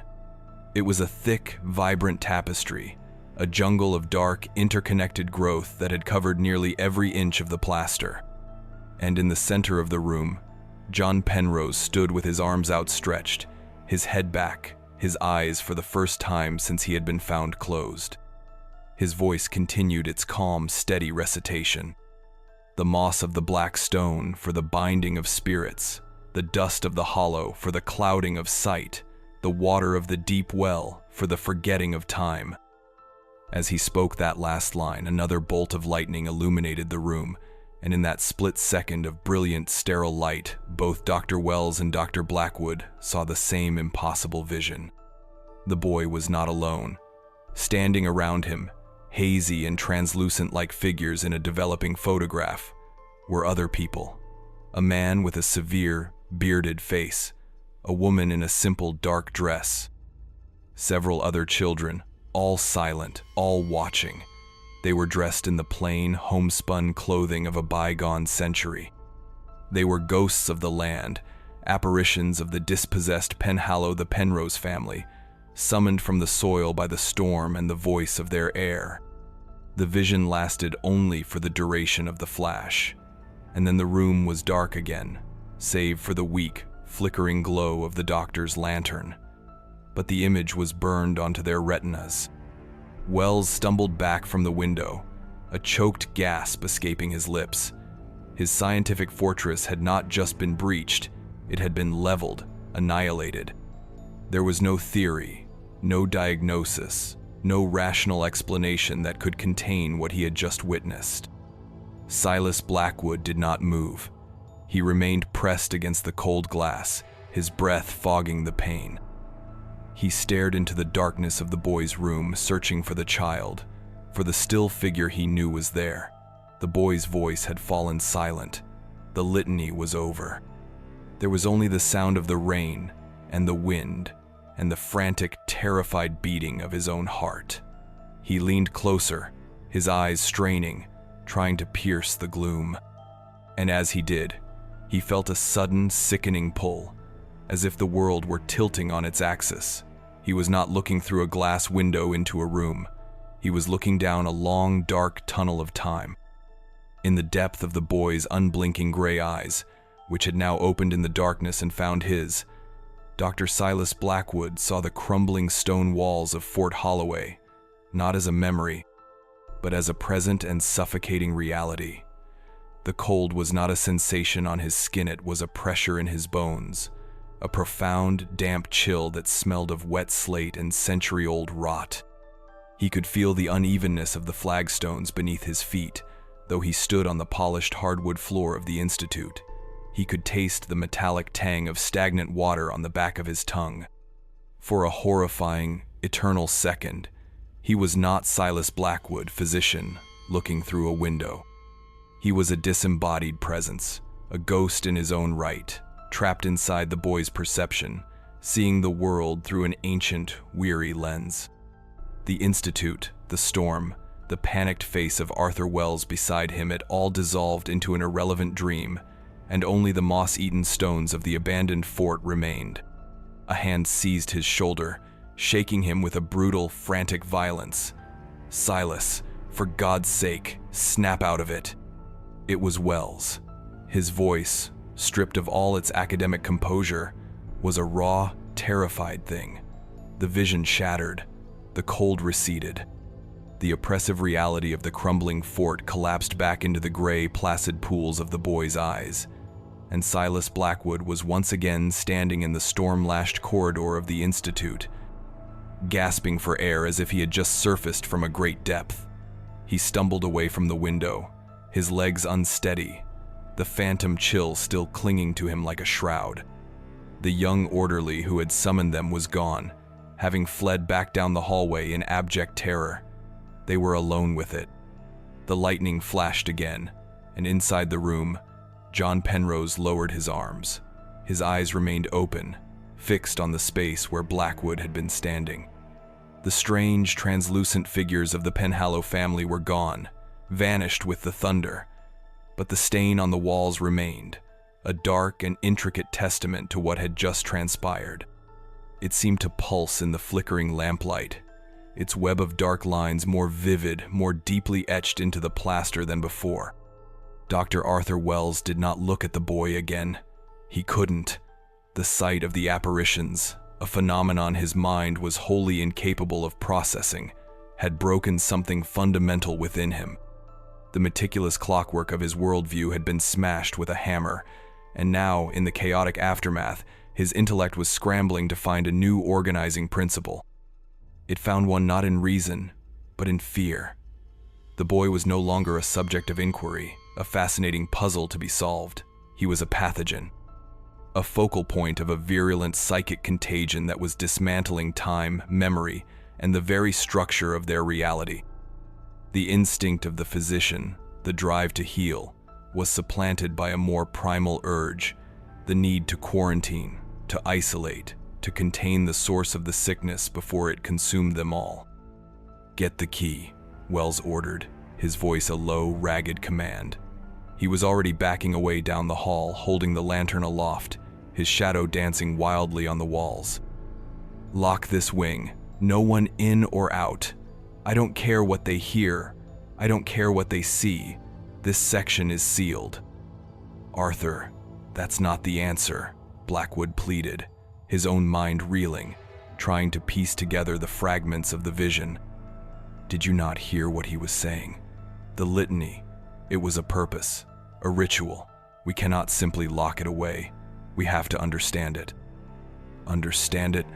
It was a thick, vibrant tapestry, a jungle of dark, interconnected growth that had covered nearly every inch of the plaster. And in the center of the room, John Penrose stood with his arms outstretched, his head back, his eyes for the first time since he had been found closed. His voice continued its calm, steady recitation. The moss of the black stone for the binding of spirits, the dust of the hollow for the clouding of sight, the water of the deep well for the forgetting of time. As he spoke that last line, another bolt of lightning illuminated the room, and in that split second of brilliant, sterile light, both Dr. Wells and Dr. Blackwood saw the same impossible vision. The boy was not alone. Standing around him, hazy and translucent like figures in a developing photograph, were other people. A man with a severe, bearded face, a woman in a simple dark dress, several other children, all silent, all watching. They were dressed in the plain, homespun clothing of a bygone century. They were ghosts of the land, apparitions of the dispossessed Penhallow the Penrose family, summoned from the soil by the storm and the voice of their heir. The vision lasted only for the duration of the flash, and then the room was dark again, save for the weak, flickering glow of the doctor's lantern. But the image was burned onto their retinas. Wells stumbled back from the window, a choked gasp escaping his lips. His scientific fortress had not just been breached, it had been leveled, annihilated. There was no theory, no diagnosis, no rational explanation that could contain what he had just witnessed. Silas Blackwood did not move. He remained pressed against the cold glass, his breath fogging the pain. He stared into the darkness of the boy's room, searching for the child, for the still figure he knew was there. The boy's voice had fallen silent. The litany was over. There was only the sound of the rain and the wind and the frantic, terrified beating of his own heart. He leaned closer, his eyes straining, trying to pierce the gloom. And as he did, he felt a sudden, sickening pull, as if the world were tilting on its axis. He was not looking through a glass window into a room. He was looking down a long, dark tunnel of time. In the depth of the boy's unblinking gray eyes, which had now opened in the darkness and found his, Dr. Silas Blackwood saw the crumbling stone walls of Fort Holloway, not as a memory, but as a present and suffocating reality. The cold was not a sensation on his skin, it was a pressure in his bones, a profound, damp chill that smelled of wet slate and century-old rot. He could feel the unevenness of the flagstones beneath his feet, though he stood on the polished hardwood floor of the Institute. He could taste the metallic tang of stagnant water on the back of his tongue. For a horrifying, eternal second, he was not Silas Blackwood, physician, looking through a window. He was a disembodied presence, a ghost in his own right, trapped inside the boy's perception, seeing the world through an ancient, weary lens. The Institute, the storm, the panicked face of Arthur Wells beside him had all dissolved into an irrelevant dream, and only the moss-eaten stones of the abandoned fort remained. A hand seized his shoulder, shaking him with a brutal, frantic violence. "Silas, for God's sake, snap out of it." It was Wells. His voice, stripped of all its academic composure, was a raw, terrified thing. The vision shattered. The cold receded. The oppressive reality of the crumbling fort collapsed back into the gray, placid pools of the boy's eyes, and Silas Blackwood was once again standing in the storm-lashed corridor of the Institute, gasping for air as if he had just surfaced from a great depth. He stumbled away from the window, his legs unsteady, the phantom chill still clinging to him like a shroud. The young orderly who had summoned them was gone, having fled back down the hallway in abject terror. They were alone with it. The lightning flashed again, and inside the room, John Penrose lowered his arms. His eyes remained open, fixed on the space where Blackwood had been standing. The strange, translucent figures of the Penhallow family were gone, vanished with the thunder, but the stain on the walls remained, a dark and intricate testament to what had just transpired. It seemed to pulse in the flickering lamplight, its web of dark lines more vivid, more deeply etched into the plaster than before. Dr. Arthur Wells did not look at the boy again. He couldn't. The sight of the apparitions, a phenomenon his mind was wholly incapable of processing, had broken something fundamental within him. The meticulous clockwork of his worldview had been smashed with a hammer, and now, in the chaotic aftermath, his intellect was scrambling to find a new organizing principle. It found one not in reason, but in fear. The boy was no longer a subject of inquiry, a fascinating puzzle to be solved. He was a pathogen, a focal point of a virulent psychic contagion that was dismantling time, memory, and the very structure of their reality. The instinct of the physician, the drive to heal, was supplanted by a more primal urge, the need to quarantine, to isolate, to contain the source of the sickness before it consumed them all. "Get the key," Wells ordered, his voice a low, ragged command. He was already backing away down the hall, holding the lantern aloft, his shadow dancing wildly on the walls. "Lock this wing. No one in or out. I don't care what they hear. I don't care what they see. This section is sealed." "Arthur, that's not the answer," Blackwood pleaded, his own mind reeling, trying to piece together the fragments of the vision. Did you not hear what he was saying? The litany. It was a purpose, a ritual. We cannot simply lock it away. We have to understand it. Understand it?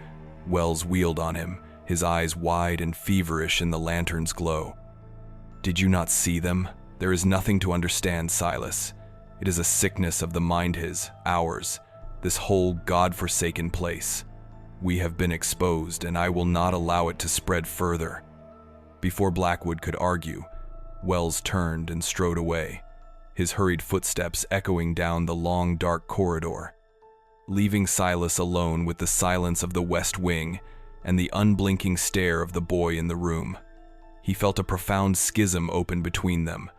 Wells wheeled on him, his eyes wide and feverish in the lantern's glow. Did you not see them? There is nothing to understand, Silas. It is a sickness of the mind, ours, this whole God-forsaken place. We have been exposed, and I will not allow it to spread further. Before Blackwood could argue, Wells turned and strode away, his hurried footsteps echoing down the long, dark corridor, leaving Silas alone with the silence of the West Wing and the unblinking stare of the boy in the room. He felt a profound schism open between them,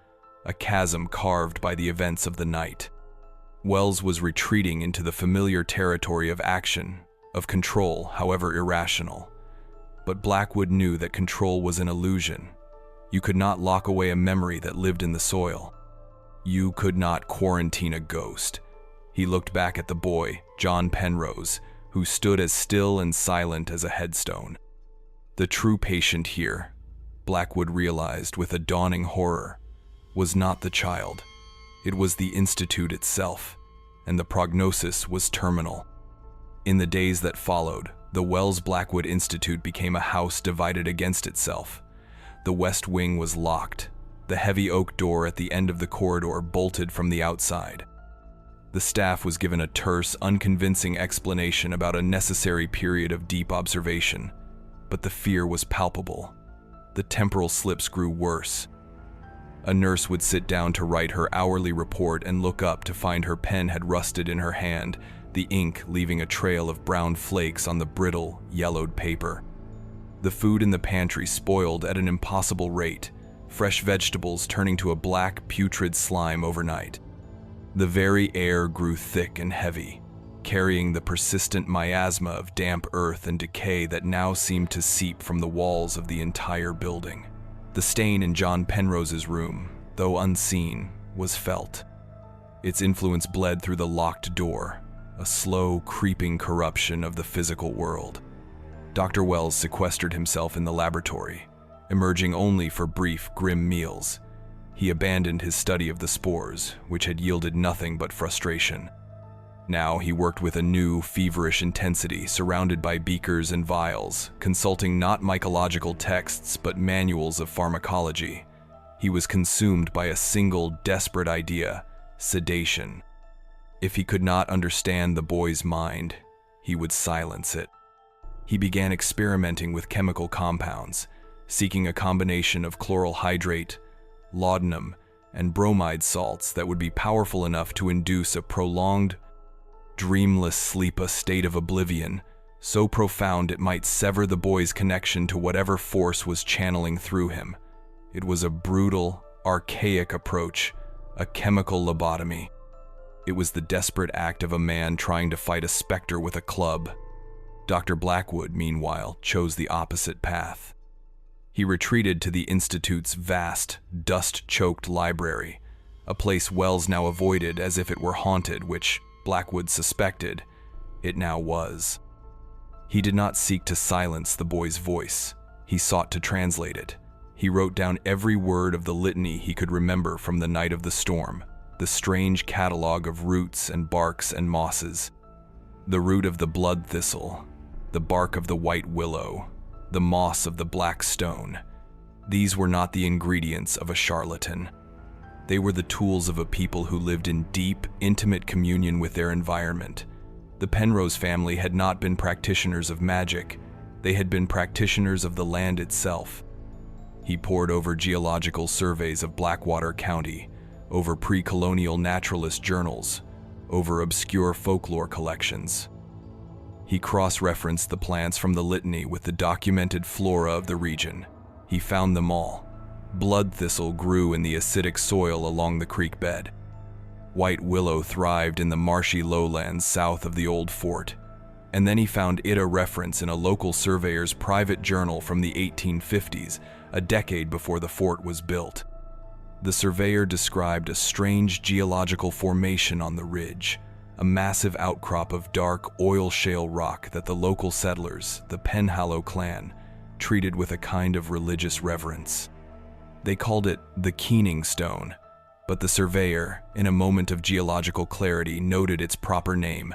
a chasm carved by the events of the night. Wells was retreating into the familiar territory of action, of control, however irrational. But Blackwood knew that control was an illusion. You could not lock away a memory that lived in the soil. You could not quarantine a ghost. He looked back at the boy, John Penrose, who stood as still and silent as a headstone. The true patient here, Blackwood realized with a dawning horror, was not the child. It was the institute itself, and the prognosis was terminal. In the days that followed, the Wells-Blackwood Institute became a house divided against itself. The West Wing was locked, the heavy oak door at the end of the corridor bolted from the outside. The staff was given a terse, unconvincing explanation about a necessary period of deep observation, but the fear was palpable. The temporal slips grew worse. A nurse would sit down to write her hourly report and look up to find her pen had rusted in her hand, the ink leaving a trail of brown flakes on the brittle, yellowed paper. The food in the pantry spoiled at an impossible rate, fresh vegetables turning to a black, putrid slime overnight. The very air grew thick and heavy, carrying the persistent miasma of damp earth and decay that now seemed to seep from the walls of the entire building. The stain in John Penrose's room, though unseen, was felt. Its influence bled through the locked door, a slow, creeping corruption of the physical world. Dr. Wells sequestered himself in the laboratory, emerging only for brief, grim meals. He abandoned his study of the spores, which had yielded nothing but frustration. Now he worked with a new, feverish intensity, surrounded by beakers and vials, consulting not mycological texts but manuals of pharmacology. He was consumed by a single, desperate idea: sedation. If he could not understand the boy's mind, he would silence it. He began experimenting with chemical compounds, seeking a combination of chloral hydrate, laudanum, and bromide salts that would be powerful enough to induce a prolonged, dreamless sleep, a state of oblivion, so profound it might sever the boy's connection to whatever force was channeling through him. It was a brutal, archaic approach, a chemical lobotomy. It was the desperate act of a man trying to fight a specter with a club. Dr. Blackwood, meanwhile, chose the opposite path. He retreated to the Institute's vast, dust-choked library, a place Wells now avoided as if it were haunted, which, Blackwood suspected, it now was. He did not seek to silence the boy's voice. He sought to translate it. He wrote down every word of the litany he could remember from the night of the storm, the strange catalog of roots and barks and mosses. The root of the blood thistle, the bark of the white willow, the moss of the black stone. These were not the ingredients of a charlatan. They were the tools of a people who lived in deep, intimate communion with their environment. The Penrose family had not been practitioners of magic. They had been practitioners of the land itself. He pored over geological surveys of Blackwater County, over pre-colonial naturalist journals, over obscure folklore collections. He cross-referenced the plants from the litany with the documented flora of the region. He found them all. Blood thistle grew in the acidic soil along the creek bed. White willow thrived in the marshy lowlands south of the old fort. And then he found it a reference in a local surveyor's private journal from the 1850s, a decade before the fort was built. The surveyor described a strange geological formation on the ridge, a massive outcrop of dark oil shale rock that the local settlers, the Penhallow clan, treated with a kind of religious reverence. They called it the Keening Stone, but the surveyor, in a moment of geological clarity, noted its proper name: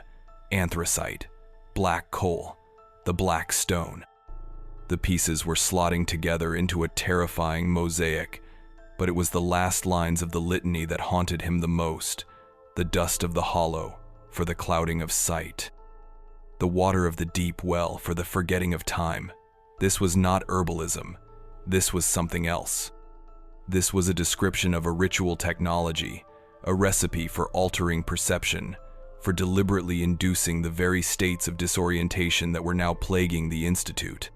anthracite, black coal, the Black Stone. The pieces were slotting together into a terrifying mosaic, but it was the last lines of the litany that haunted him the most: the dust of the hollow for the clouding of sight, the water of the deep well for the forgetting of time. This was not herbalism. This was something else. This was a description of a ritual technology, a recipe for altering perception, for deliberately inducing the very states of disorientation that were now plaguing the Institute.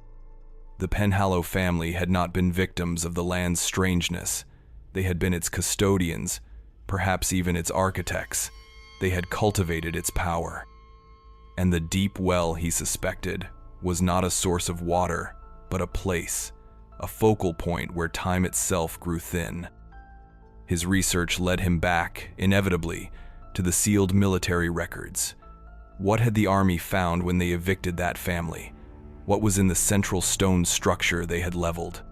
The Penhallow family had not been victims of the land's strangeness. They had been its custodians, perhaps even its architects. They had cultivated its power. And the deep well, he suspected, was not a source of water, but a place, a focal point where time itself grew thin. His research led him back, inevitably, to the sealed military records. What had the army found when they evicted that family? What was in the central stone structure they had leveled?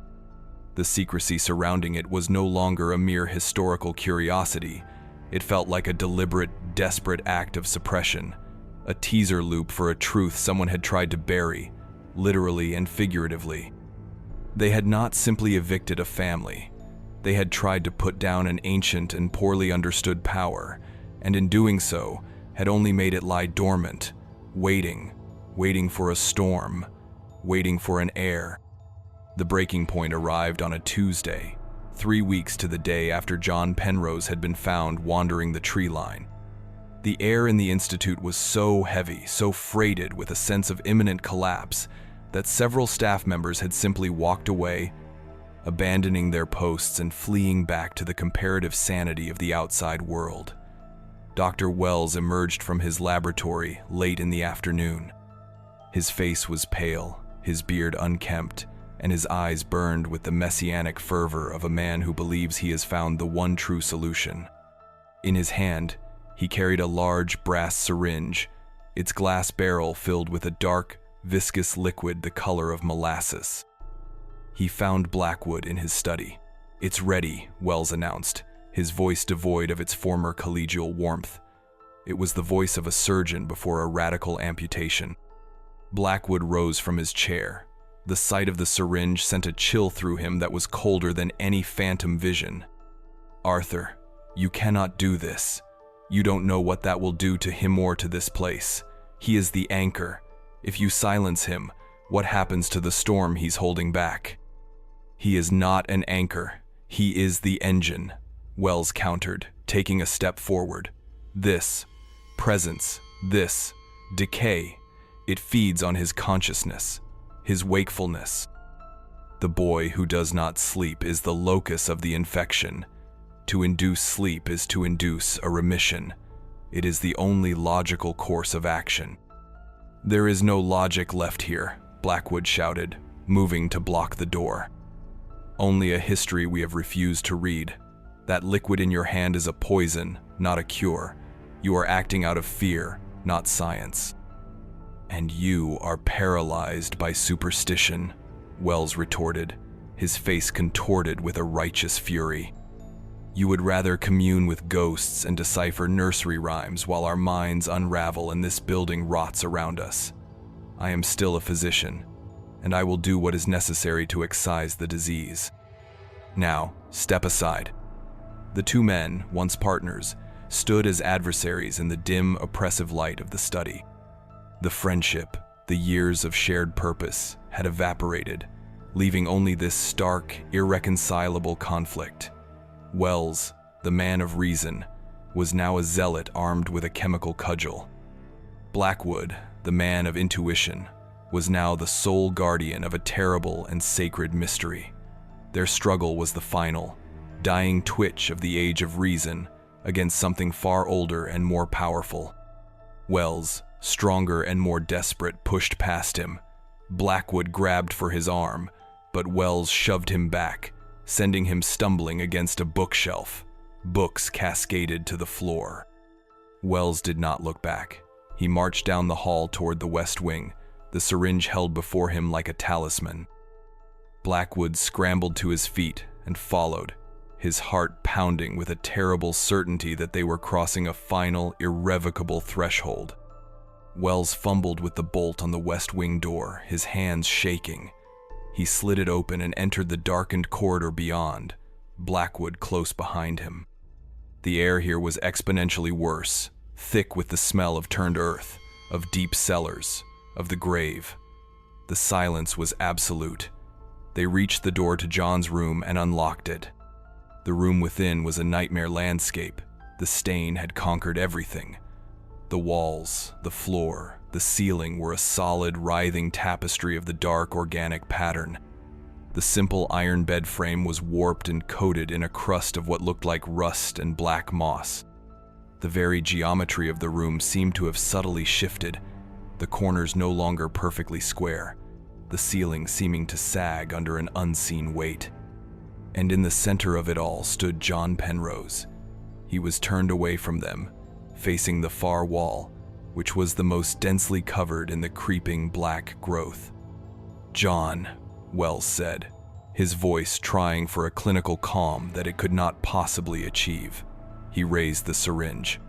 The secrecy surrounding it was no longer a mere historical curiosity. It felt like a deliberate, desperate act of suppression, a teaser loop for a truth someone had tried to bury, literally and figuratively. They had not simply evicted a family. They had tried to put down an ancient and poorly understood power, and in doing so, had only made it lie dormant, waiting for a storm, waiting for an heir. The breaking point arrived on a Tuesday, 3 weeks to the day after John Penrose had been found wandering the tree line. The air in the Institute was so heavy, so freighted with a sense of imminent collapse, that several staff members had simply walked away, abandoning their posts and fleeing back to the comparative sanity of the outside world. Dr. Wells emerged from his laboratory late in the afternoon. His face was pale, his beard unkempt, and his eyes burned with the messianic fervor of a man who believes he has found the one true solution. In his hand, he carried a large brass syringe, its glass barrel filled with a dark, viscous liquid the color of molasses. He found Blackwood in his study. "It's ready," Wells announced, his voice devoid of its former collegial warmth. It was the voice of a surgeon before a radical amputation. Blackwood rose from his chair. The sight of the syringe sent a chill through him that was colder than any phantom vision. "Arthur, you cannot do this. You don't know what that will do to him or to this place. He is the anchor. If you silence him, what happens to the storm he's holding back? He is not an anchor. He is the engine, Wells countered, taking a step forward. This presence, this decay, it feeds on his consciousness, his wakefulness. The boy who does not sleep is the locus of the infection. To induce sleep is to induce a remission. It is the only logical course of action. There is no logic left here, Blackwood shouted, moving to block the door. Only a history we have refused to read. That liquid in your hand is a poison, not a cure. You are acting out of fear, not science. And you are paralyzed by superstition, Wells retorted, his face contorted with a righteous fury. You would rather commune with ghosts and decipher nursery rhymes while our minds unravel and this building rots around us. I am still a physician, and I will do what is necessary to excise the disease. Now, step aside. The two men, once partners, stood as adversaries in the dim, oppressive light of the study. The friendship, the years of shared purpose, had evaporated, leaving only this stark, irreconcilable conflict. Wells, the man of reason, was now a zealot armed with a chemical cudgel. Blackwood, the man of intuition, was now the sole guardian of a terrible and sacred mystery. Their struggle was the final, dying twitch of the age of reason against something far older and more powerful. Wells, stronger and more desperate, pushed past him. Blackwood grabbed for his arm, but Wells shoved him back, sending him stumbling against a bookshelf. Books cascaded to the floor. Wells did not look back. He marched down the hall toward the west wing, the syringe held before him like a talisman. Blackwood scrambled to his feet and followed, his heart pounding with a terrible certainty that they were crossing a final, irrevocable threshold. Wells fumbled with the bolt on the west wing door, his hands shaking. He slid it open and entered the darkened corridor beyond, Blackwood close behind him. The air here was exponentially worse, thick with the smell of turned earth, of deep cellars, of the grave. The silence was absolute. They reached the door to John's room and unlocked it. The room within was a nightmare landscape. The stain had conquered everything. The walls, the floor, the ceiling were a solid, writhing tapestry of the dark, organic pattern. The simple iron bed frame was warped and coated in a crust of what looked like rust and black moss. The very geometry of the room seemed to have subtly shifted, the corners no longer perfectly square, the ceiling seeming to sag under an unseen weight. And in the center of it all stood John Penrose. He was turned away from them, facing the far wall, which was the most densely covered in the creeping black growth. "John," Wells said, his voice trying for a clinical calm that it could not possibly achieve. He raised the syringe.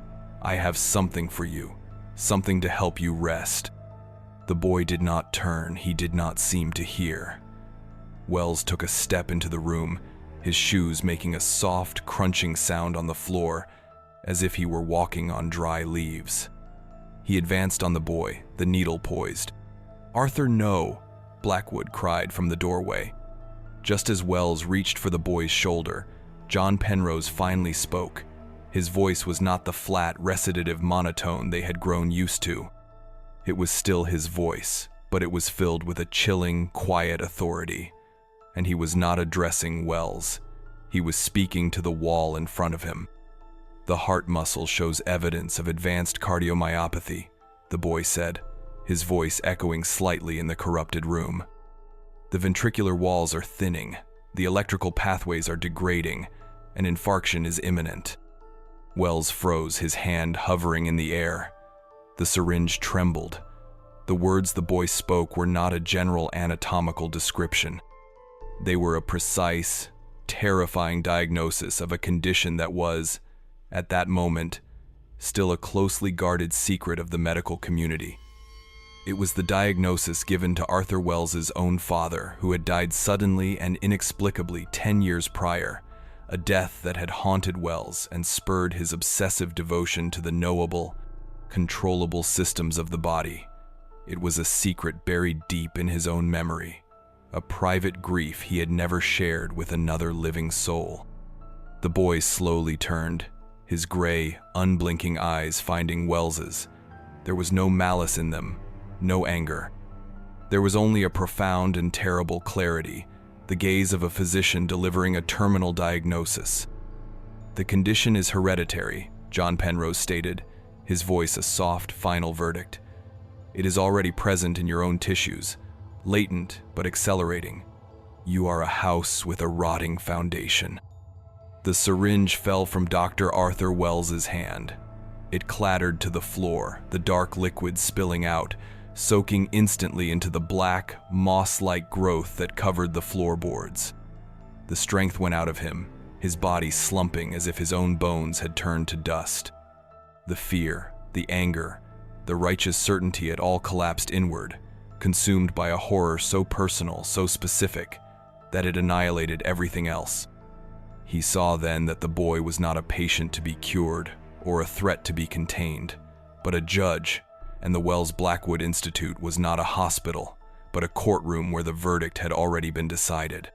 "I have something for you, something to help you rest." The boy did not turn, he did not seem to hear. Wells took a step into the room, his shoes making a soft, crunching sound on the floor, as if he were walking on dry leaves. He advanced on the boy, the needle poised. "Arthur, no!" Blackwood cried from the doorway. Just as Wells reached for the boy's shoulder, John Penrose finally spoke. His voice was not the flat, recitative monotone they had grown used to. It was still his voice, but it was filled with a chilling, quiet authority. And he was not addressing Wells. He was speaking to the wall in front of him. "The heart muscle shows evidence of advanced cardiomyopathy," the boy said, his voice echoing slightly in the corrupted room. "The ventricular walls are thinning, the electrical pathways are degrading, and infarction is imminent." Wells froze, his hand hovering in the air. The syringe trembled. The words the boy spoke were not a general anatomical description. They were a precise, terrifying diagnosis of a condition that was, at that moment, still a closely guarded secret of the medical community. It was the diagnosis given to Arthur Wells's own father, who had died suddenly and inexplicably 10 years prior, a death that had haunted Wells and spurred his obsessive devotion to the knowable controllable systems of the body. It was a secret buried deep in his own memory, a private grief he had never shared with another living soul. The boy slowly turned, his gray, unblinking eyes finding Wells's. There was no malice in them, no anger. There was only a profound and terrible clarity, the gaze of a physician delivering a terminal diagnosis. "The condition is hereditary," John Penrose stated, his voice a soft, final verdict. "It is already present in your own tissues, latent but accelerating. You are a house with a rotting foundation." The syringe fell from Dr. Arthur Wells's hand. It clattered to the floor, the dark liquid spilling out, soaking instantly into the black, moss-like growth that covered the floorboards. The strength went out of him, his body slumping as if his own bones had turned to dust. The fear, the anger, the righteous certainty had all collapsed inward, consumed by a horror so personal, so specific, that it annihilated everything else. He saw then that the boy was not a patient to be cured or a threat to be contained, but a judge, and the Wells Blackwood Institute was not a hospital, but a courtroom where the verdict had already been decided.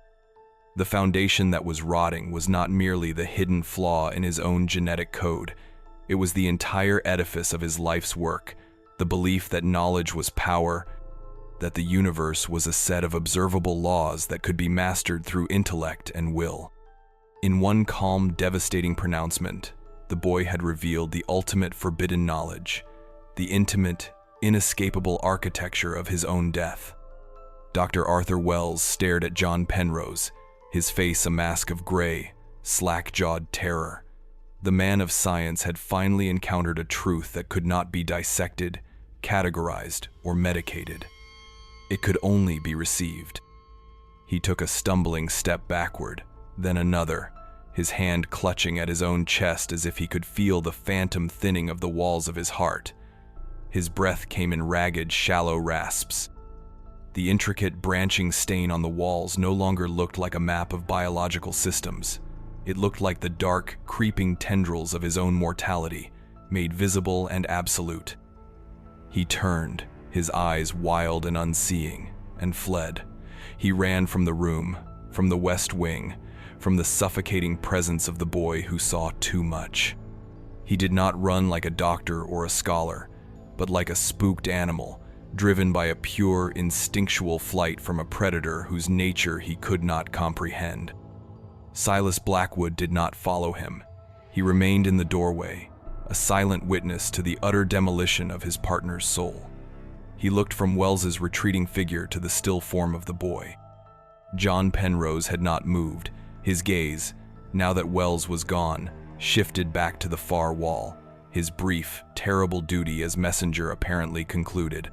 The foundation that was rotting was not merely the hidden flaw in his own genetic code. It was the entire edifice of his life's work, the belief that knowledge was power, that the universe was a set of observable laws that could be mastered through intellect and will. In one calm, devastating pronouncement, the boy had revealed the ultimate forbidden knowledge, the intimate, inescapable architecture of his own death. Dr. Arthur Wells stared at John Penrose, his face a mask of gray, slack-jawed terror. The man of science had finally encountered a truth that could not be dissected, categorized, or medicated. It could only be received. He took a stumbling step backward, then another, his hand clutching at his own chest as if he could feel the phantom thinning of the walls of his heart. His breath came in ragged, shallow rasps. The intricate, branching stain on the walls no longer looked like a map of biological systems. It looked like the dark, creeping tendrils of his own mortality, made visible and absolute. He turned, his eyes wild and unseeing, and fled. He ran from the room, from the West Wing, from the suffocating presence of the boy who saw too much. He did not run like a doctor or a scholar, but like a spooked animal, driven by a pure, instinctual flight from a predator whose nature he could not comprehend. Silas Blackwood did not follow him. He remained in the doorway, a silent witness to the utter demolition of his partner's soul. He looked from Wells's retreating figure to the still form of the boy. John Penrose had not moved. His gaze, now that Wells was gone, shifted back to the far wall, his brief, terrible duty as messenger apparently concluded.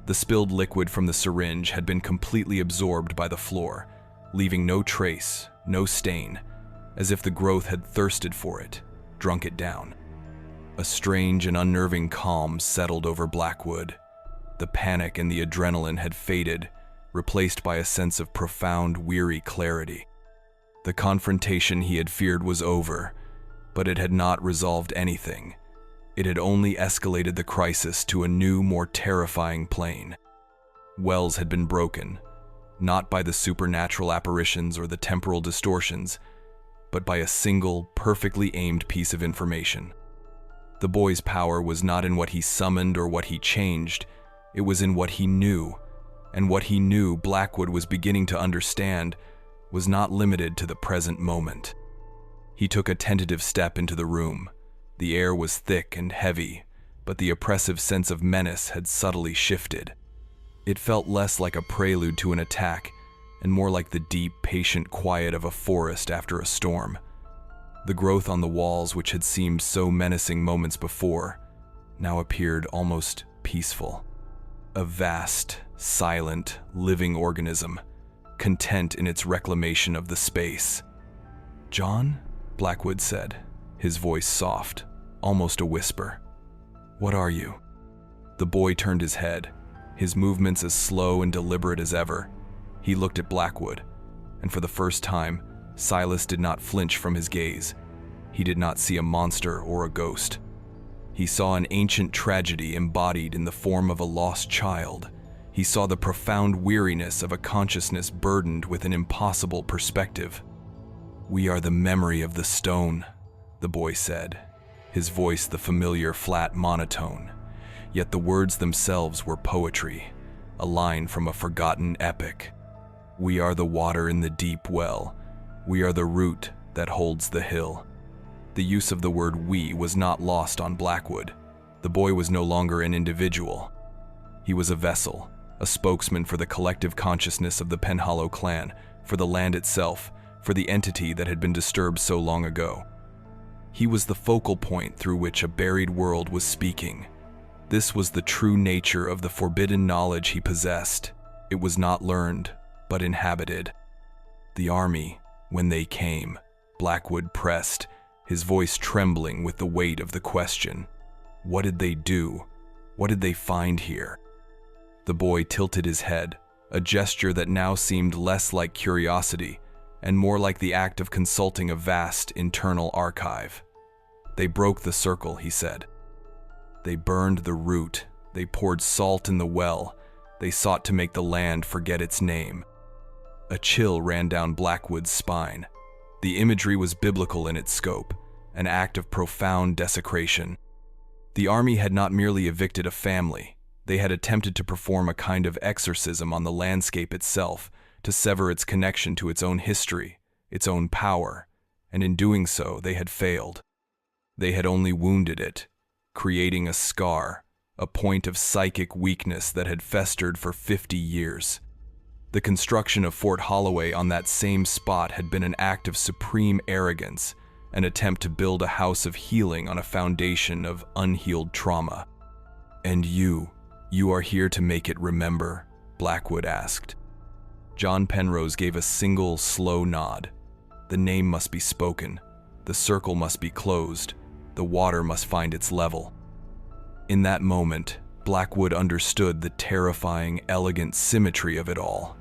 The spilled liquid from the syringe had been completely absorbed by the floor, leaving no trace, no stain, as if the growth had thirsted for it, drunk it down. A strange and unnerving calm settled over Blackwood. The panic and the adrenaline had faded, replaced by a sense of profound, weary clarity. The confrontation he had feared was over, but it had not resolved anything. It had only escalated the crisis to a new, more terrifying plane. Wells had been broken, not by the supernatural apparitions or the temporal distortions, but by a single, perfectly aimed piece of information. The boy's power was not in what he summoned or what he changed, it was in what he knew, and what he knew Blackwood was beginning to understand was not limited to the present moment. He took a tentative step into the room. The air was thick and heavy, but the oppressive sense of menace had subtly shifted. It felt less like a prelude to an attack, and more like the deep, patient quiet of a forest after a storm. The growth on the walls, which had seemed so menacing moments before, now appeared almost peaceful. A vast, silent, living organism, content in its reclamation of the space. "John?" Blackwood said, his voice soft, almost a whisper. "What are you?" The boy turned his head, his movements as slow and deliberate as ever. He looked at Blackwood, and for the first time, Silas did not flinch from his gaze. He did not see a monster or a ghost. He saw an ancient tragedy embodied in the form of a lost child. He saw the profound weariness of a consciousness burdened with an impossible perspective. "We are the memory of the stone," the boy said, his voice the familiar flat monotone. Yet the words themselves were poetry, a line from a forgotten epic. "We are the water in the deep well. We are the root that holds the hill." The use of the word "we" was not lost on Blackwood. The boy was no longer an individual. He was a vessel, a spokesman for the collective consciousness of the Penhallow clan, for the land itself, for the entity that had been disturbed so long ago. He was the focal point through which a buried world was speaking. This was the true nature of the forbidden knowledge he possessed. It was not learned, but inhabited. "The army, when they came," Blackwood pressed, his voice trembling with the weight of the question. "What did they do? What did they find here?" The boy tilted his head, a gesture that now seemed less like curiosity and more like the act of consulting a vast internal archive. "They broke the circle," he said. "They burned the root. They poured salt in the well. They sought to make the land forget its name." A chill ran down Blackwood's spine. The imagery was biblical in its scope, an act of profound desecration. The army had not merely evicted a family. They had attempted to perform a kind of exorcism on the landscape itself, to sever its connection to its own history, its own power, and in doing so they had failed. They had only wounded it, creating a scar, a point of psychic weakness that had festered for 50 years. The construction of Fort Holloway on that same spot had been an act of supreme arrogance, an attempt to build a house of healing on a foundation of unhealed trauma. "And you are here to make it remember?" Blackwood asked. John Penrose gave a single, slow nod. The name must be spoken. The circle must be closed. The water must find its level. In that moment, Blackwood understood the terrifying, elegant symmetry of it all.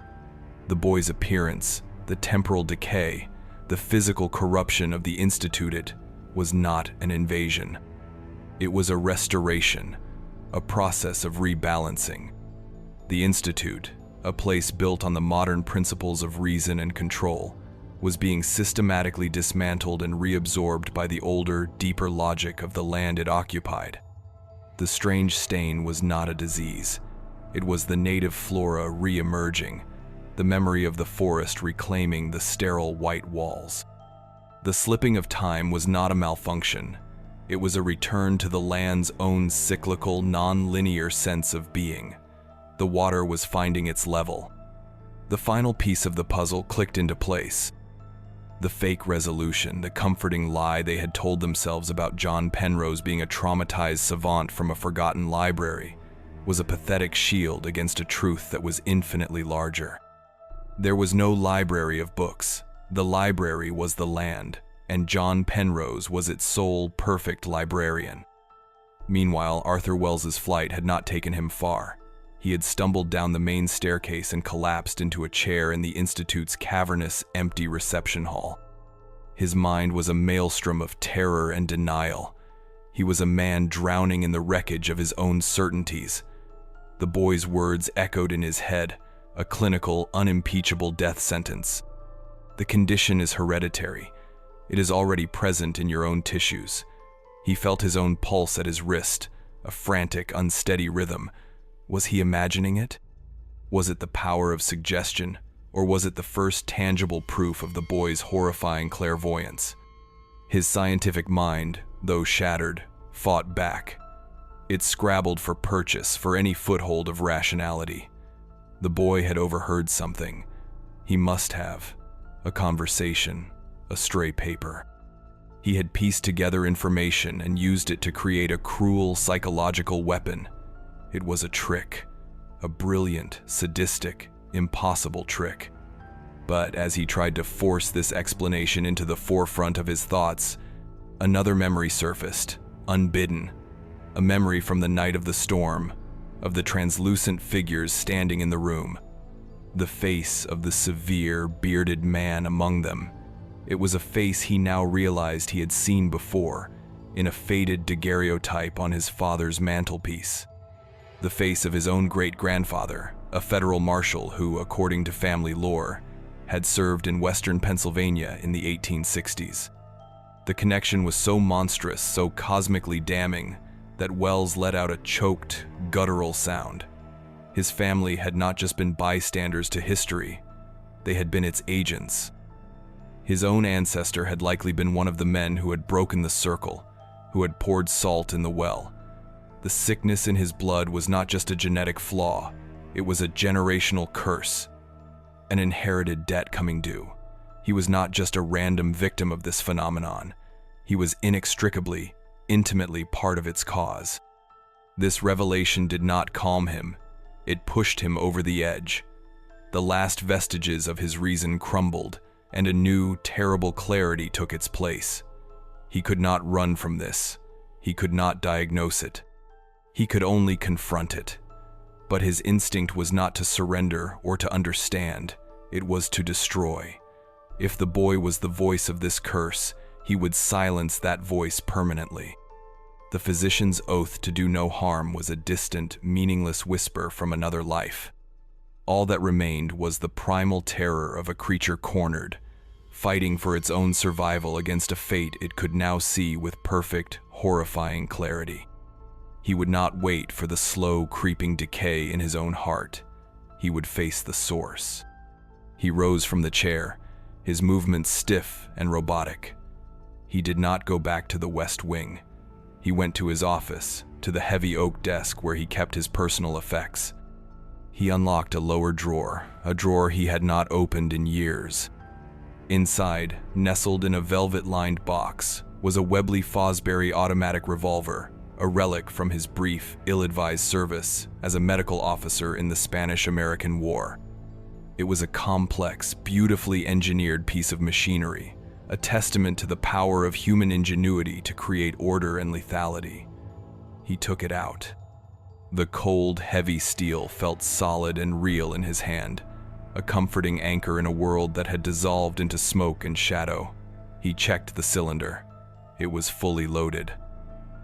The boy's appearance, the temporal decay, the physical corruption of the instituted was not an invasion. It was a restoration, a process of rebalancing. The Institute, a place built on the modern principles of reason and control, was being systematically dismantled and reabsorbed by the older, deeper logic of the land it occupied. The strange stain was not a disease. It was the native flora re-emerging, the memory of the forest reclaiming the sterile white walls. The slipping of time was not a malfunction. It was a return to the land's own cyclical, non-linear sense of being. The water was finding its level. The final piece of the puzzle clicked into place. The fake resolution, the comforting lie they had told themselves about John Penrose being a traumatized savant from a forgotten library, was a pathetic shield against a truth that was infinitely larger. There was no library of books. The library was the land, and John Penrose was its sole perfect librarian. Meanwhile, Arthur Wells's flight had not taken him far. He had stumbled down the main staircase and collapsed into a chair in the Institute's cavernous, empty reception hall. His mind was a maelstrom of terror and denial. He was a man drowning in the wreckage of his own certainties. The boy's words echoed in his head, a clinical, unimpeachable death sentence. "The condition is hereditary. It is already present in your own tissues." He felt his own pulse at his wrist, a frantic, unsteady rhythm. Was he imagining it? Was it the power of suggestion, or was it the first tangible proof of the boy's horrifying clairvoyance? His scientific mind, though shattered, fought back. It scrabbled for purchase, for any foothold of rationality. The boy had overheard something. He must have. A conversation, a stray paper. He had pieced together information and used it to create a cruel psychological weapon. It was a trick, a brilliant, sadistic, impossible trick. But as he tried to force this explanation into the forefront of his thoughts, another memory surfaced, unbidden. A memory from the night of the storm, of the translucent figures standing in the room. The face of the severe, bearded man among them. It was a face he now realized he had seen before. in a faded daguerreotype on his father's mantelpiece. The face of his own great-grandfather, a federal marshal who, according to family lore, had served in western Pennsylvania in the 1860s. The connection was so monstrous, so cosmically damning, that Wells let out a choked, guttural sound. His family had not just been bystanders to history, they had been its agents. His own ancestor had likely been one of the men who had broken the circle, who had poured salt in the well. The sickness in his blood was not just a genetic flaw, it was a generational curse, an inherited debt coming due. He was not just a random victim of this phenomenon, he was inextricably, intimately part of its cause. This revelation did not calm him, it pushed him over the edge. The last vestiges of his reason crumbled, and a new, terrible clarity took its place. He could not run from this. He could not diagnose it. He could only confront it. But his instinct was not to surrender or to understand. It was to destroy. If the boy was the voice of this curse, he would silence that voice permanently. The physician's oath to do no harm was a distant, meaningless whisper from another life. All that remained was the primal terror of a creature cornered, fighting for its own survival against a fate it could now see with perfect, horrifying clarity. He would not wait for the slow, creeping decay in his own heart. He would face the source. He rose from the chair, his movements stiff and robotic. He did not go back to the West Wing. He went to his office, to the heavy oak desk where he kept his personal effects. He unlocked a lower drawer, a drawer he had not opened in years. Inside, nestled in a velvet-lined box, was a Webley Fosbury automatic revolver, a relic from his brief, ill-advised service as a medical officer in the Spanish-American War. It was a complex, beautifully engineered piece of machinery, a testament to the power of human ingenuity to create order and lethality. He took it out. The cold, heavy steel felt solid and real in his hand, a comforting anchor in a world that had dissolved into smoke and shadow. He checked the cylinder. It was fully loaded.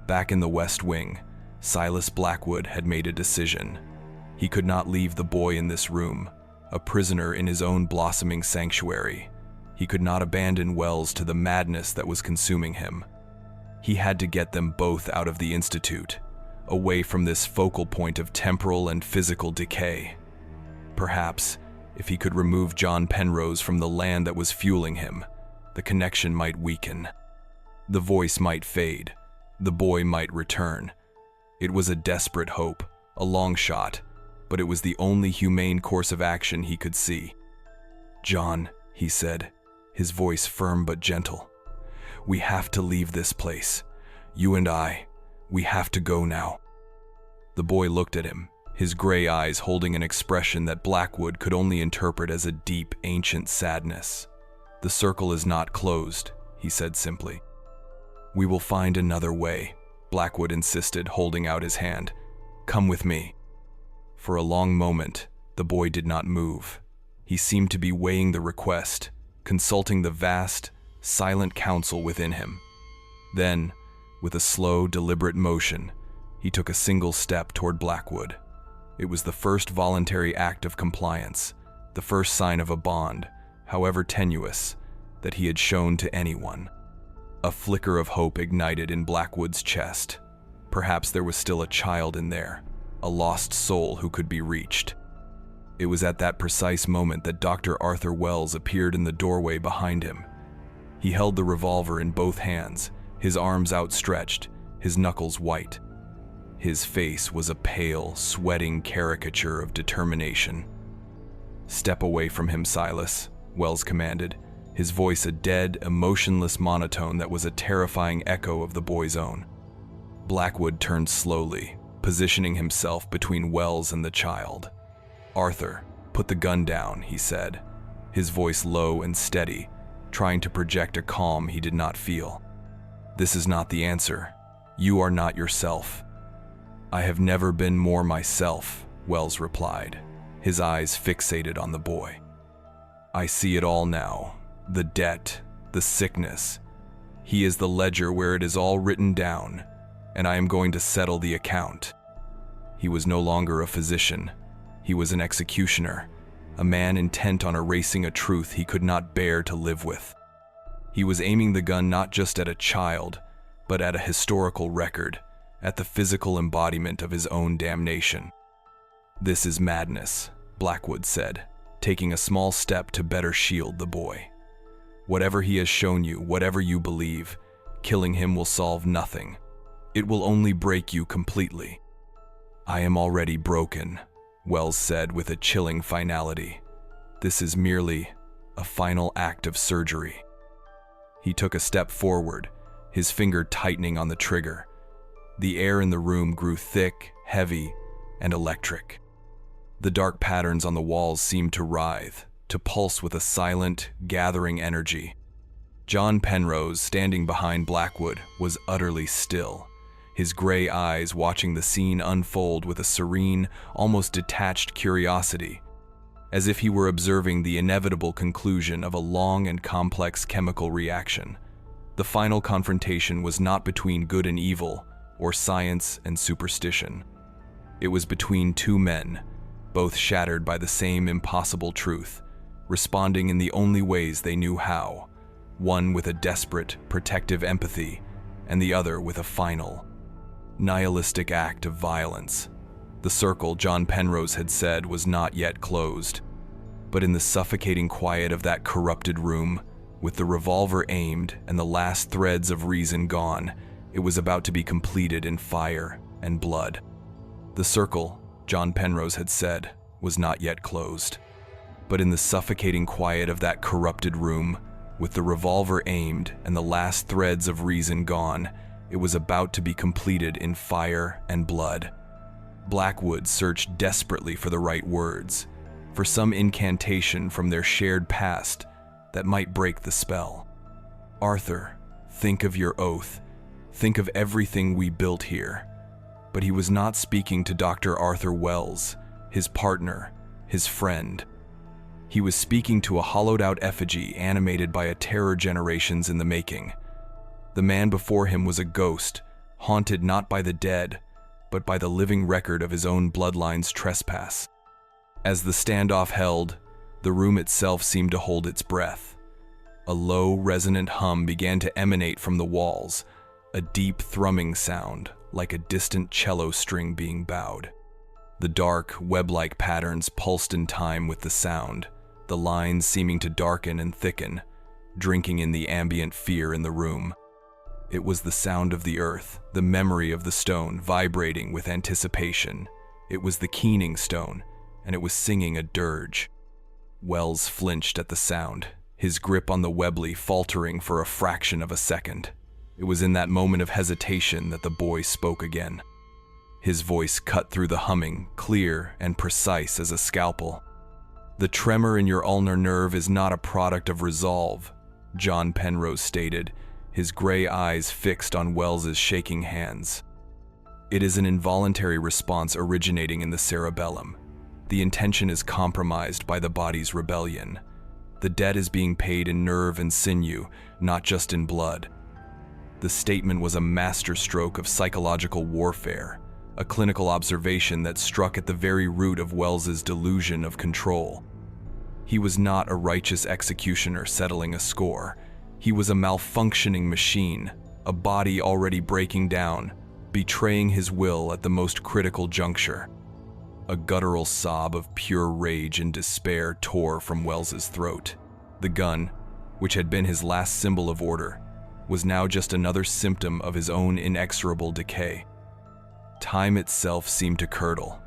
Back in the West Wing, Silas Blackwood had made a decision. He could not leave the boy in this room, a prisoner in his own blossoming sanctuary. He could not abandon Wells to the madness that was consuming him. He had to get them both out of the institute, away from this focal point of temporal and physical decay. Perhaps, if he could remove John Penrose from the land that was fueling him, the connection might weaken. The voice might fade. The boy might return. It was a desperate hope, a long shot, but it was the only humane course of action he could see. "John," he said, his voice firm but gentle, "we have to leave this place. You and I, we have to go now." The boy looked at him, his gray eyes holding an expression that Blackwood could only interpret as a deep, ancient sadness. "The circle is not closed," he said simply. "We will find another way," Blackwood insisted, holding out his hand. "Come with me." For a long moment, the boy did not move. He seemed to be weighing the request, consulting the vast, silent council within him. Then, with a slow, deliberate motion, he took a single step toward Blackwood. It was the first voluntary act of compliance, the first sign of a bond, however tenuous, that he had shown to anyone. A flicker of hope ignited in Blackwood's chest. Perhaps there was still a child in there, a lost soul who could be reached. It was at that precise moment that Dr. Arthur Wells appeared in the doorway behind him. He held the revolver in both hands, his arms outstretched, his knuckles white. His face was a pale, sweating caricature of determination. "Step away from him, Silas," Wells commanded, his voice a dead, emotionless monotone that was a terrifying echo of the boy's own. Blackwood turned slowly, positioning himself between Wells and the child. "Arthur, put the gun down," he said, his voice low and steady, trying to project a calm he did not feel. "This is not the answer. You are not yourself." "I have never been more myself," Wells replied, his eyes fixated on the boy. "I see it all now. The debt, the sickness." He is the ledger where it is all written down, and I am going to settle the account. He was no longer a physician. He was an executioner, a man intent on erasing a truth he could not bear to live with. He was aiming the gun not just at a child, but at a historical record, at the physical embodiment of his own damnation. "This is madness," Blackwood said, taking a small step to better shield the boy. "Whatever he has shown you, whatever you believe, killing him will solve nothing. It will only break you completely." "I am already broken," Wells said with a chilling finality. "This is merely a final act of surgery." He took a step forward, his finger tightening on the trigger. The air in the room grew thick, heavy, and electric. The dark patterns on the walls seemed to writhe, to pulse with a silent, gathering energy. John Penrose, standing behind Blackwood, was utterly still, his gray eyes watching the scene unfold with a serene, almost detached curiosity, as if he were observing the inevitable conclusion of a long and complex chemical reaction. The final confrontation was not between good and evil, or science and superstition. It was between two men, both shattered by the same impossible truth, responding in the only ways they knew how, one with a desperate, protective empathy, and the other with a final, nihilistic act of violence. The circle, John Penrose had said, was not yet closed, but in the suffocating quiet of that corrupted room, with the revolver aimed and the last threads of reason gone, it was about to be completed in fire and blood. The circle, John Penrose had said, was not yet closed, but in the suffocating quiet of that corrupted room, with the revolver aimed and the last threads of reason gone, it was about to be completed in fire and blood. Blackwood searched desperately for the right words, for some incantation from their shared past that might break the spell. "Arthur, think of your oath. Think of everything we built here." But he was not speaking to Dr. Arthur Wells, his partner, his friend. He was speaking to a hollowed-out effigy animated by a terror generations in the making. The man before him was a ghost, haunted not by the dead, but by the living record of his own bloodline's trespass. As the standoff held, the room itself seemed to hold its breath. A low, resonant hum began to emanate from the walls, a deep thrumming sound, like a distant cello string being bowed. The dark, web-like patterns pulsed in time with the sound, the lines seeming to darken and thicken, drinking in the ambient fear in the room. It was the sound of the earth, the memory of the stone vibrating with anticipation. It was the keening stone, and it was singing a dirge. Wells flinched at the sound, his grip on the Webley faltering for a fraction of a second. It was in that moment of hesitation that the boy spoke again. His voice cut through the humming, clear and precise as a scalpel. "The tremor in your ulnar nerve is not a product of resolve," John Penrose stated, his gray eyes fixed on Wells's shaking hands. "It is an involuntary response originating in the cerebellum. The intention is compromised by the body's rebellion. The debt is being paid in nerve and sinew, not just in blood." The statement was a masterstroke of psychological warfare, a clinical observation that struck at the very root of Wells's delusion of control. He was not a righteous executioner settling a score. He was a malfunctioning machine, a body already breaking down, betraying his will at the most critical juncture. A guttural sob of pure rage and despair tore from Wells's throat. The gun, which had been his last symbol of order, was now just another symptom of his own inexorable decay. Time itself seemed to curdle.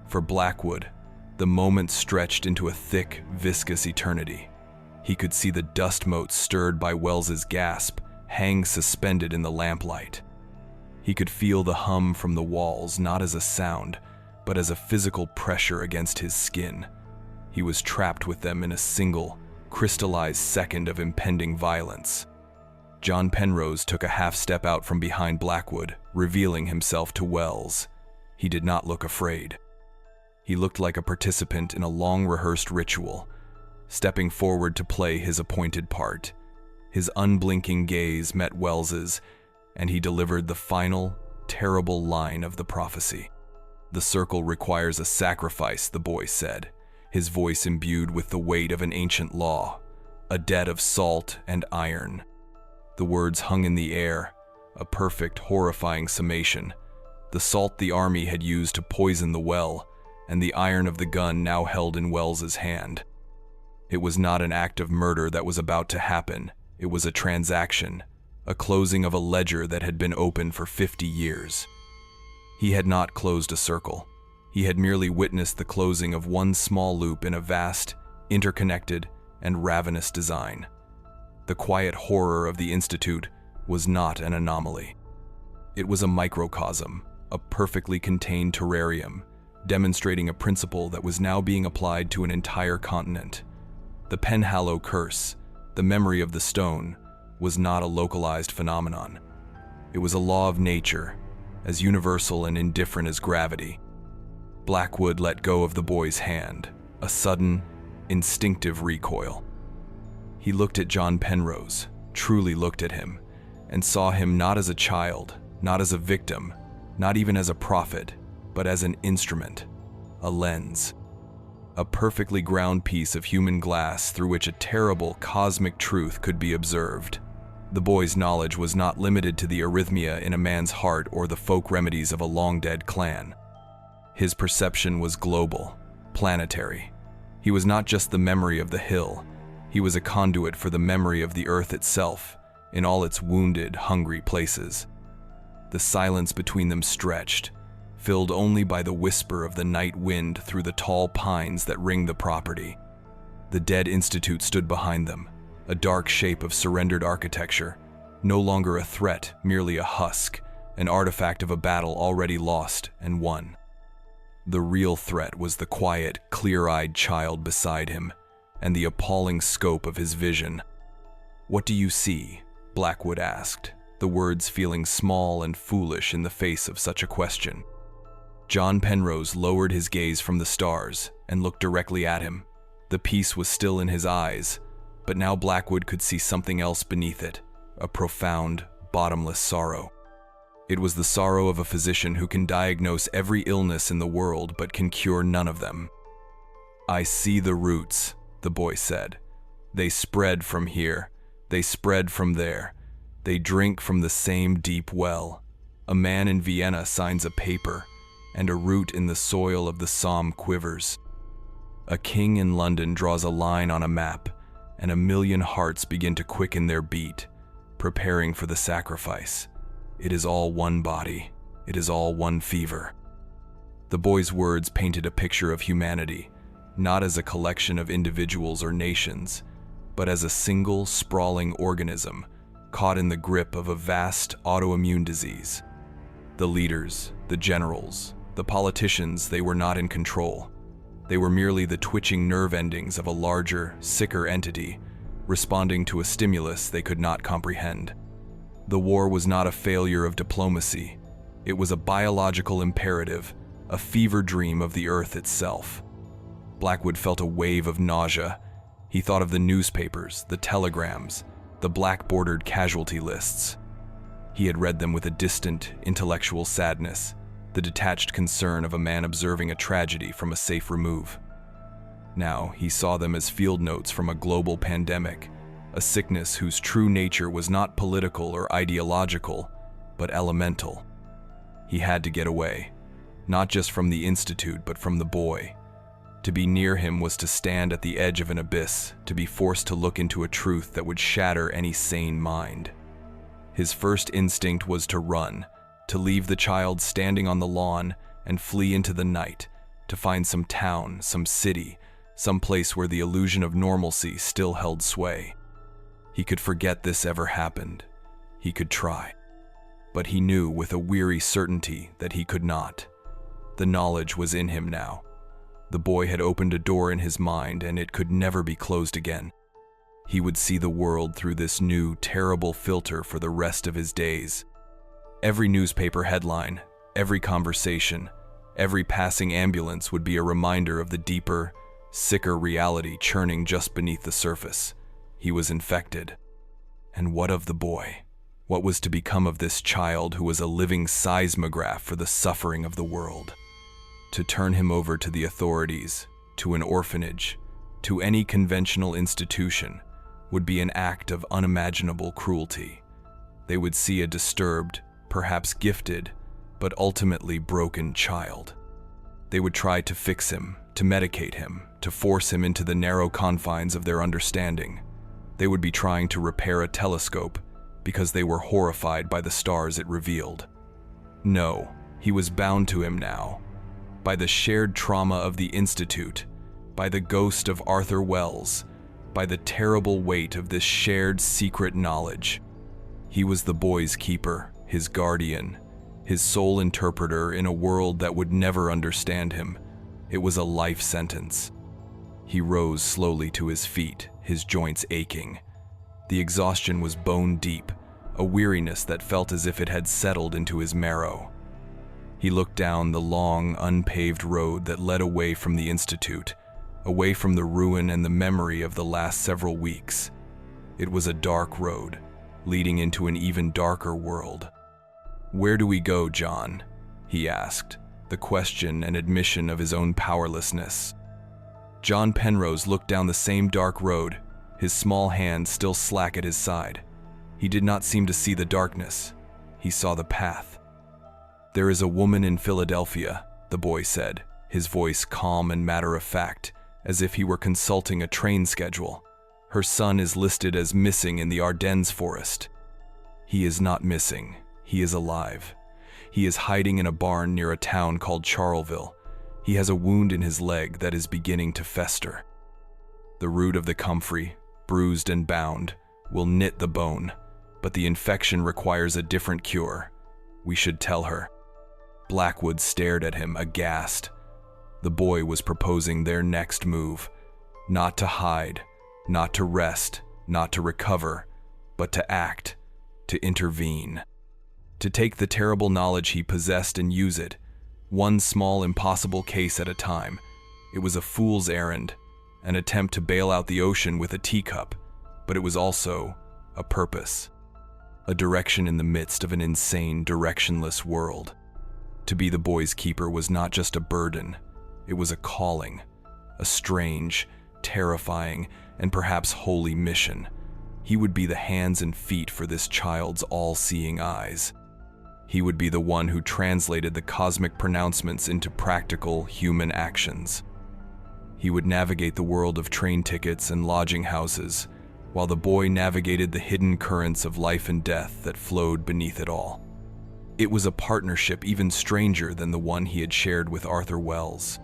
For Blackwood, the moment stretched into a thick, viscous eternity. He could see the dust motes stirred by Wells's gasp hang suspended in the lamplight. He could feel the hum from the walls not as a sound, but as a physical pressure against his skin. He was trapped with them in a single, crystallized second of impending violence. John Penrose took a half step out from behind Blackwood, revealing himself to Wells. He did not look afraid. He looked like a participant in a long-rehearsed ritual, stepping forward to play his appointed part. His unblinking gaze met Wells's, and he delivered the final, terrible line of the prophecy. "The circle requires a sacrifice," the boy said, his voice imbued with the weight of an ancient law, "a debt of salt and iron." The words hung in the air, a perfect, horrifying summation. The salt the army had used to poison the well, and the iron of the gun now held in Wells's hand. It was not an act of murder that was about to happen. It was a transaction, a closing of a ledger that had been open for 50 years. He had not closed a circle. He had merely witnessed the closing of one small loop in a vast, interconnected, and ravenous design. The quiet horror of the Institute was not an anomaly. It was a microcosm, a perfectly contained terrarium, demonstrating a principle that was now being applied to an entire continent. The Penhallow curse, the memory of the stone, was not a localized phenomenon. It was a law of nature, as universal and indifferent as gravity. Blackwood let go of the boy's hand, a sudden, instinctive recoil. He looked at John Penrose, truly looked at him, and saw him not as a child, not as a victim, not even as a prophet, but as an instrument, a lens, a perfectly ground piece of human glass through which a terrible cosmic truth could be observed. The boy's knowledge was not limited to the arrhythmia in a man's heart or the folk remedies of a long-dead clan. His perception was global, planetary. He was not just the memory of the hill, he was a conduit for the memory of the earth itself, in all its wounded, hungry places. The silence between them stretched, filled only by the whisper of the night wind through the tall pines that ringed the property. The dead Institute stood behind them, a dark shape of surrendered architecture, no longer a threat, merely a husk, an artifact of a battle already lost and won. The real threat was the quiet, clear-eyed child beside him, and the appalling scope of his vision. "What do you see?" Blackwood asked, the words feeling small and foolish in the face of such a question. John Penrose lowered his gaze from the stars and looked directly at him. The peace was still in his eyes, but now Blackwood could see something else beneath it, a profound, bottomless sorrow. It was the sorrow of a physician who can diagnose every illness in the world but can cure none of them. "I see the roots," the boy said. "They spread from here, they spread from there. They drink from the same deep well. A man in Vienna signs a paper, and a root in the soil of the Somme quivers. A king in London draws a line on a map, and a million hearts begin to quicken their beat, preparing for the sacrifice. It is all one body. It is all one fever." The boy's words painted a picture of humanity, not as a collection of individuals or nations, but as a single, sprawling organism caught in the grip of a vast autoimmune disease. The leaders, the generals, the politicians, they were not in control. They were merely the twitching nerve endings of a larger, sicker entity, responding to a stimulus they could not comprehend. The war was not a failure of diplomacy. It was a biological imperative, a fever dream of the earth itself. Blackwood felt a wave of nausea. He thought of the newspapers, the telegrams, the black-bordered casualty lists. He had read them with a distant, intellectual sadness, the detached concern of a man observing a tragedy from a safe remove. Now he saw them as field notes from a global pandemic, a sickness whose true nature was not political or ideological, but elemental. He had to get away, not just from the Institute, but from the boy. To be near him was to stand at the edge of an abyss, to be forced to look into a truth that would shatter any sane mind. His first instinct was to run, to leave the child standing on the lawn and flee into the night, to find some town, some city, some place where the illusion of normalcy still held sway. He could forget this ever happened. He could try. But he knew with a weary certainty that he could not. The knowledge was in him now. The boy had opened a door in his mind, and it could never be closed again. He would see the world through this new, terrible filter for the rest of his days. Every newspaper headline, every conversation, every passing ambulance would be a reminder of the deeper, sicker reality churning just beneath the surface. He was infected. And what of the boy? What was to become of this child who was a living seismograph for the suffering of the world? To turn him over to the authorities, to an orphanage, to any conventional institution, would be an act of unimaginable cruelty. They would see a disturbed, perhaps gifted, but ultimately broken child. They would try to fix him, to medicate him, to force him into the narrow confines of their understanding. They would be trying to repair a telescope because they were horrified by the stars it revealed. No, he was bound to him now, by the shared trauma of the Institute, by the ghost of Arthur Wells, by the terrible weight of this shared secret knowledge. He was the boy's keeper, his guardian, his sole interpreter in a world that would never understand him. It was a life sentence. He rose slowly to his feet, his joints aching. The exhaustion was bone deep, a weariness that felt as if it had settled into his marrow. He looked down the long, unpaved road that led away from the Institute, away from the ruin and the memory of the last several weeks. It was a dark road, leading into an even darker world. "Where do we go, John?" he asked, the question an admission of his own powerlessness. John Penrose looked down the same dark road, his small hand still slack at his side. He did not seem to see the darkness. He saw the path. "There is a woman in Philadelphia," the boy said, his voice calm and matter-of-fact, as if he were consulting a train schedule. "Her son is listed as missing in the Ardennes forest." "He is not missing. He is alive. He is hiding in a barn near a town called Charleville. He has a wound in his leg that is beginning to fester. The root of the comfrey, bruised and bound, will knit the bone, but the infection requires a different cure. We should tell her." Blackwood stared at him, aghast. The boy was proposing their next move. Not to hide, not to rest, not to recover, but to act, to intervene. To take the terrible knowledge he possessed and use it, one small impossible case at a time. It was a fool's errand, an attempt to bail out the ocean with a teacup, but it was also a purpose, a direction in the midst of an insane, directionless world. To be the boy's keeper was not just a burden, it was a calling, a strange, terrifying, and perhaps holy mission. He would be the hands and feet for this child's all-seeing eyes. He would be the one who translated the cosmic pronouncements into practical human actions. He would navigate the world of train tickets and lodging houses, while the boy navigated the hidden currents of life and death that flowed beneath it all. It was a partnership even stranger than the one he had shared with Arthur Wells.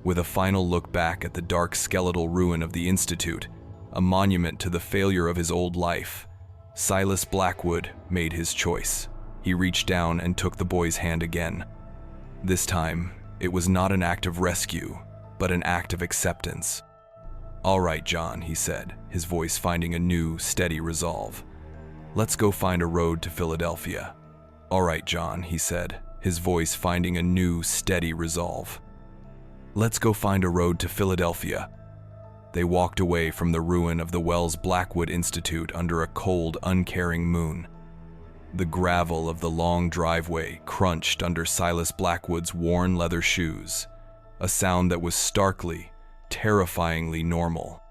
With a final look back at the dark skeletal ruin of the Institute, a monument to the failure of his old life, Silas Blackwood made his choice. He reached down and took the boy's hand again. This time, it was not an act of rescue, but an act of acceptance. "All right, John," he said, his voice finding a new, steady resolve. "Let's go find a road to Philadelphia." "All right, John," he said, his voice finding a new, steady resolve. "Let's go find a road to Philadelphia." They walked away from the ruin of the Wells Blackwood Institute under a cold, uncaring moon. The gravel of the long driveway crunched under Silas Blackwood's worn leather shoes, a sound that was starkly, terrifyingly normal.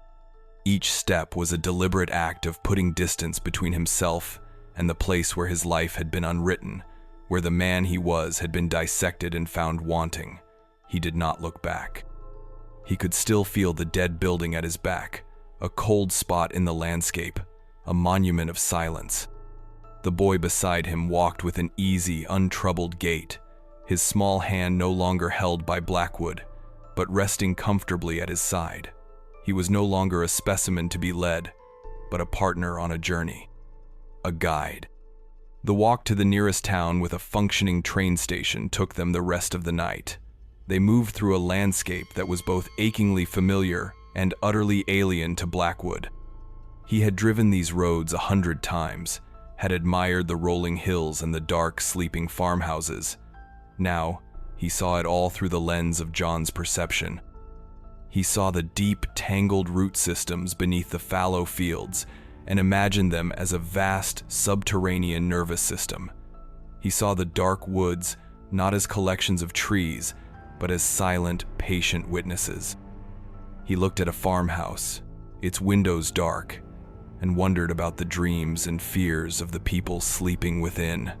Each step was a deliberate act of putting distance between himself and the place where his life had been unwritten, where the man he was had been dissected and found wanting. He did not look back. He could still feel the dead building at his back, a cold spot in the landscape, a monument of silence. The boy beside him walked with an easy, untroubled gait, his small hand no longer held by Blackwood, but resting comfortably at his side. He was no longer a specimen to be led, but a partner on a journey, a guide. The walk to the nearest town with a functioning train station took them the rest of the night. They moved through a landscape that was both achingly familiar and utterly alien to Blackwood. He had driven these roads 100 times, had admired the rolling hills and the dark, sleeping farmhouses. Now, he saw it all through the lens of John's perception. He saw the deep, tangled root systems beneath the fallow fields and imagined them as a vast subterranean nervous system. He saw the dark woods not as collections of trees, but as silent, patient witnesses. He looked at a farmhouse, its windows dark, and wondered about the dreams and fears of the people sleeping within.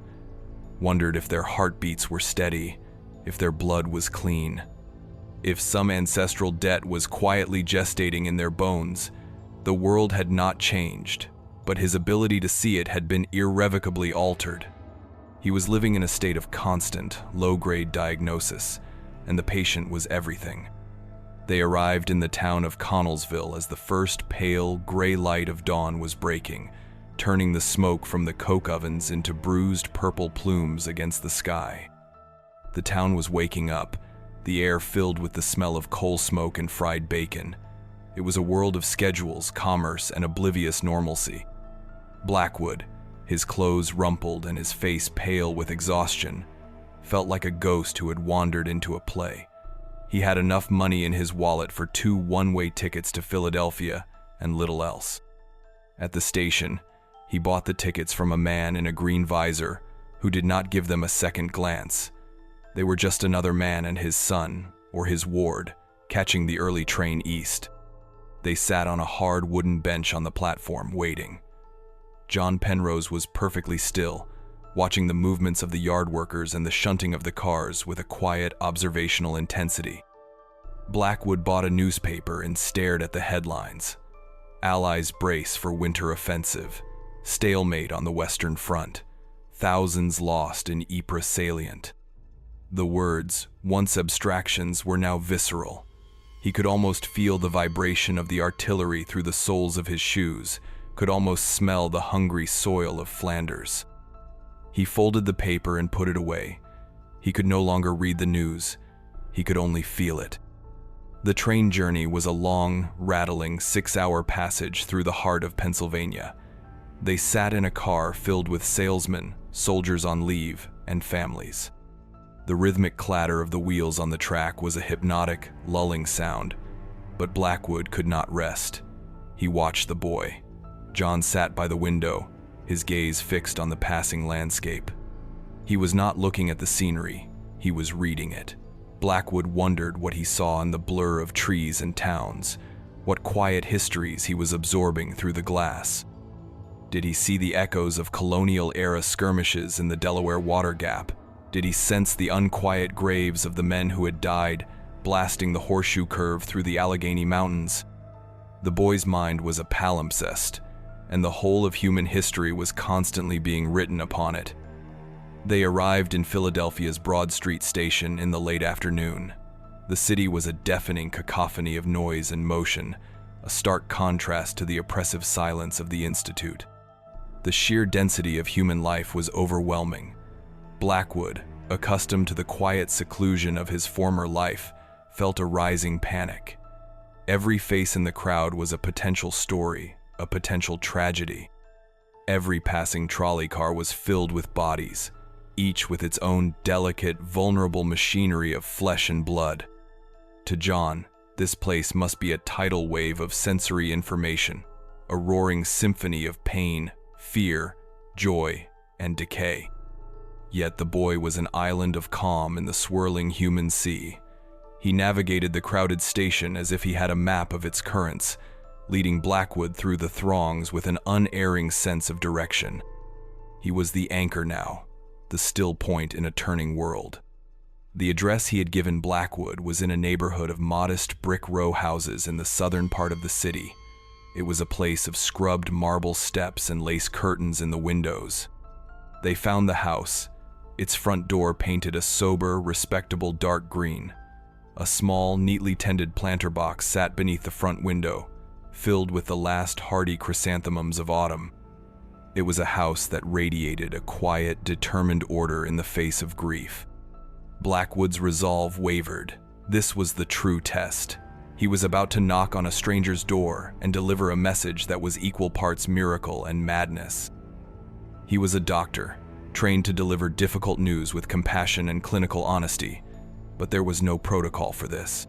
Wondered if their heartbeats were steady, if their blood was clean, if some ancestral debt was quietly gestating in their bones. The world had not changed, but his ability to see it had been irrevocably altered. He was living in a state of constant, low-grade diagnosis, and the patient was everything. They arrived in the town of Connellsville as the first pale, gray light of dawn was breaking, turning the smoke from the coke ovens into bruised purple plumes against the sky. The town was waking up, the air filled with the smell of coal smoke and fried bacon. It was a world of schedules, commerce, and oblivious normalcy. Blackwood, his clothes rumpled and his face pale with exhaustion, felt like a ghost who had wandered into a play. He had enough money in his wallet for 2 one-way tickets to Philadelphia and little else. At the station, he bought the tickets from a man in a green visor who did not give them a second glance. They were just another man and his son, or his ward, catching the early train east. They sat on a hard wooden bench on the platform, waiting. John Penrose was perfectly still, watching the movements of the yard workers and the shunting of the cars with a quiet, observational intensity. Blackwood bought a newspaper and stared at the headlines. Allies brace for winter offensive. Stalemate on the Western Front. Thousands lost in Ypres salient. The words, once abstractions, were now visceral. He could almost feel the vibration of the artillery through the soles of his shoes, could almost smell the hungry soil of Flanders. He folded the paper and put it away. He could no longer read the news. He could only feel it. The train journey was a long, rattling 6-hour passage through the heart of Pennsylvania. They sat in a car filled with salesmen, soldiers on leave, and families. The rhythmic clatter of the wheels on the track was a hypnotic, lulling sound, but Blackwood could not rest. He watched the boy. John sat by the window, his gaze fixed on the passing landscape. He was not looking at the scenery, he was reading it. Blackwood wondered what he saw in the blur of trees and towns, what quiet histories he was absorbing through the glass. Did he see the echoes of colonial-era skirmishes in the Delaware Water Gap? Did he sense the unquiet graves of the men who had died, blasting the horseshoe curve through the Allegheny Mountains? The boy's mind was a palimpsest, and the whole of human history was constantly being written upon it. They arrived in Philadelphia's Broad Street station in the late afternoon. The city was a deafening cacophony of noise and motion, a stark contrast to the oppressive silence of the Institute. The sheer density of human life was overwhelming. Blackwood, accustomed to the quiet seclusion of his former life, felt a rising panic. Every face in the crowd was a potential story, a potential tragedy. Every passing trolley car was filled with bodies, each with its own delicate, vulnerable machinery of flesh and blood. To John, this place must be a tidal wave of sensory information, a roaring symphony of pain, fear, joy, and decay. Yet the boy was an island of calm in the swirling human sea. He navigated the crowded station as if he had a map of its currents, leading Blackwood through the throngs with an unerring sense of direction. He was the anchor now, the still point in a turning world. The address he had given Blackwood was in a neighborhood of modest brick row houses in the southern part of the city. It was a place of scrubbed marble steps and lace curtains in the windows. They found the house, its front door painted a sober, respectable dark green. A small, neatly tended planter box sat beneath the front window, filled with the last hardy chrysanthemums of autumn. It was a house that radiated a quiet, determined order in the face of grief. Blackwood's resolve wavered. This was the true test. He was about to knock on a stranger's door and deliver a message that was equal parts miracle and madness. He was a doctor, trained to deliver difficult news with compassion and clinical honesty, but there was no protocol for this.